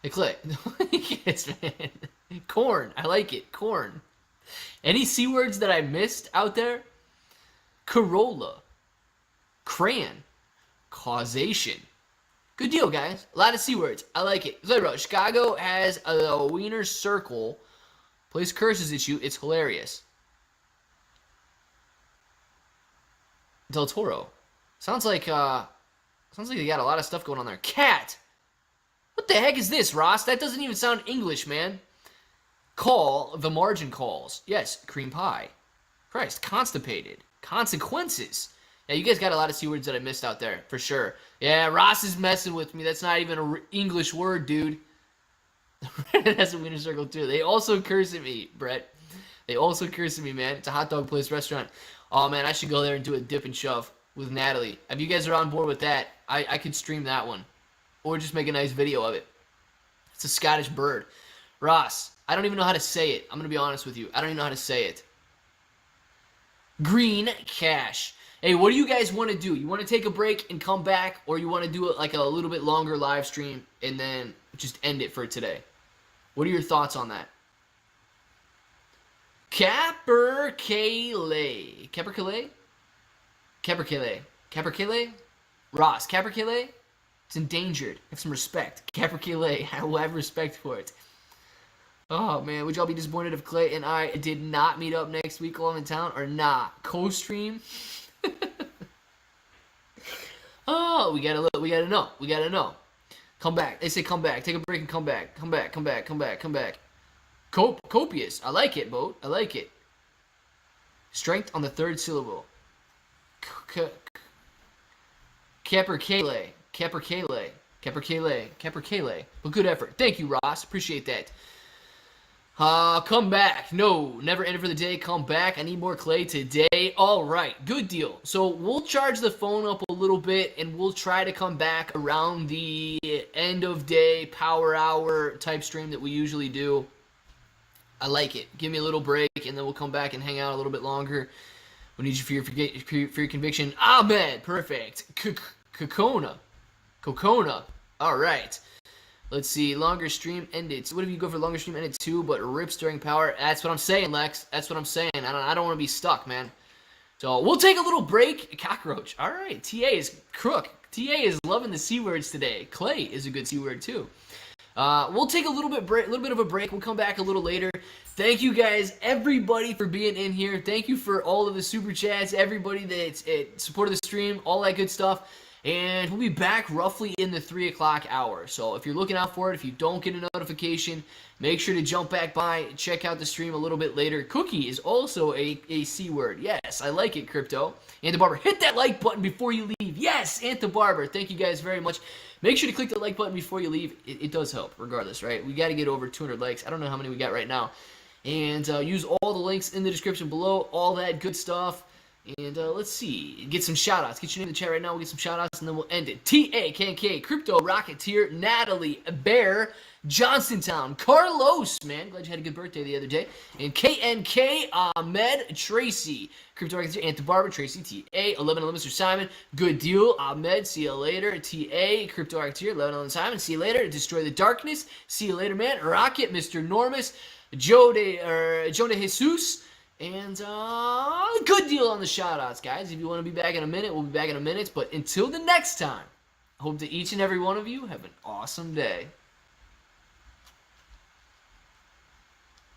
Hey, Clay. Yes, man. Corn. I like it. Corn. Any C words that I missed out there? Corolla. Crayon. Causation. Good deal, guys. A lot of C words. I like it. Chicago has a wiener circle. Plays curses at you. It's hilarious. Del Toro. Sounds like they got a lot of stuff going on there. Cat. What the heck is this, Ross? That doesn't even sound English, man. Call. The margin calls. Yes. Cream pie. Christ. Constipated. Consequences. Yeah, you guys got a lot of C words that I missed out there, for sure. Yeah, Ross is messing with me. That's not even an English word, dude. That's a winner circle, too. They also curse at me, Brett. They also curse at me, man. It's a hot dog place restaurant. Oh, man, I should go there and do a dip and shove with Natalie. If you guys are on board with that, I could stream that one. Or just make a nice video of it. It's a Scottish bird. Ross, I don't even know how to say it. I'm going to be honest with you. I don't even know how to say it. Green cash. Hey, what do you guys want to do? You want to take a break and come back, or you want to do it like a little bit longer live stream and then just end it for today? What are your thoughts on that? Capercaillie. Capercaillie? Capercaillie. Capercaillie? Ross, Capercaillie? It's endangered. Have some respect. Capercaillie. I will have respect for it. Oh, man. Would y'all be disappointed if Clay and I did not meet up next week while I'm in town or not? Co-stream? Oh, we gotta look. We gotta know. We gotta know. Come back. They say come back. Take a break and come back. Come back. Come back. Come back. Come back. Copious. I like it, Boat. I like it. Strength on the third syllable. Capercaillie. Capercaillie. Capercaillie. Capercaillie. But good effort. Thank you, Ross. Appreciate that. Come back. No, never enter for the day. Come back. I need more Clay today. All right, good deal. So we'll charge the phone up a little bit, and we'll try to come back around the end of day power hour type stream that we usually do. I like it. Give me a little break, and then we'll come back and hang out a little bit longer. We need you for your conviction. Ahmed, perfect. Kokona. All right. Let's see, longer stream ended. So what if you go for longer stream ended too, but rips during power? That's what I'm saying, Lex. That's what I'm saying. I don't want to be stuck, man. So we'll take a little break. Cockroach. All right. TA is crook. TA is loving the C words today. Clay is a good C word too. We'll take a little bit of a break. We'll come back a little later. Thank you guys, everybody, for being in here. Thank you for all of the super chats, everybody that supported the stream, all that good stuff. And we'll be back roughly in the 3 o'clock hour. So if you're looking out for it, if you don't get a notification, make sure to jump back by, check out the stream a little bit later. Cookie is also a C word. Yes, I like it, Crypto. Anthem Barber, hit that like button before you leave. Yes, Anthem Barber, thank you guys very much. Make sure to click the like button before you leave. It does help, regardless, right? We got to get over 200 likes. I don't know how many we got right now. And use all the links in the description below, all that good stuff. And let's see, get some shout outs. Get your name in the chat right now. We'll get some shout outs and then we'll end it. TA, KNK, Crypto, Rocketeer, Natalie, Bear, Johnsontown, Carlos, man. Glad you had a good birthday the other day. And KNK, Ahmed, Tracy, Crypto, Rocketeer, Aunt Barbara, Tracy, TA, 11 Mr. Simon, Good Deal, Ahmed, see you later. TA, Crypto, Rocketeer, 11 Simon, see you later. Destroy the Darkness, see you later, man. Rocket, Mr. Normus, Joe de Jesus. And good deal on the shout-outs, guys. If you want to be back in a minute, we'll be back in a minute. But until the next time, I hope that each and every one of you have an awesome day.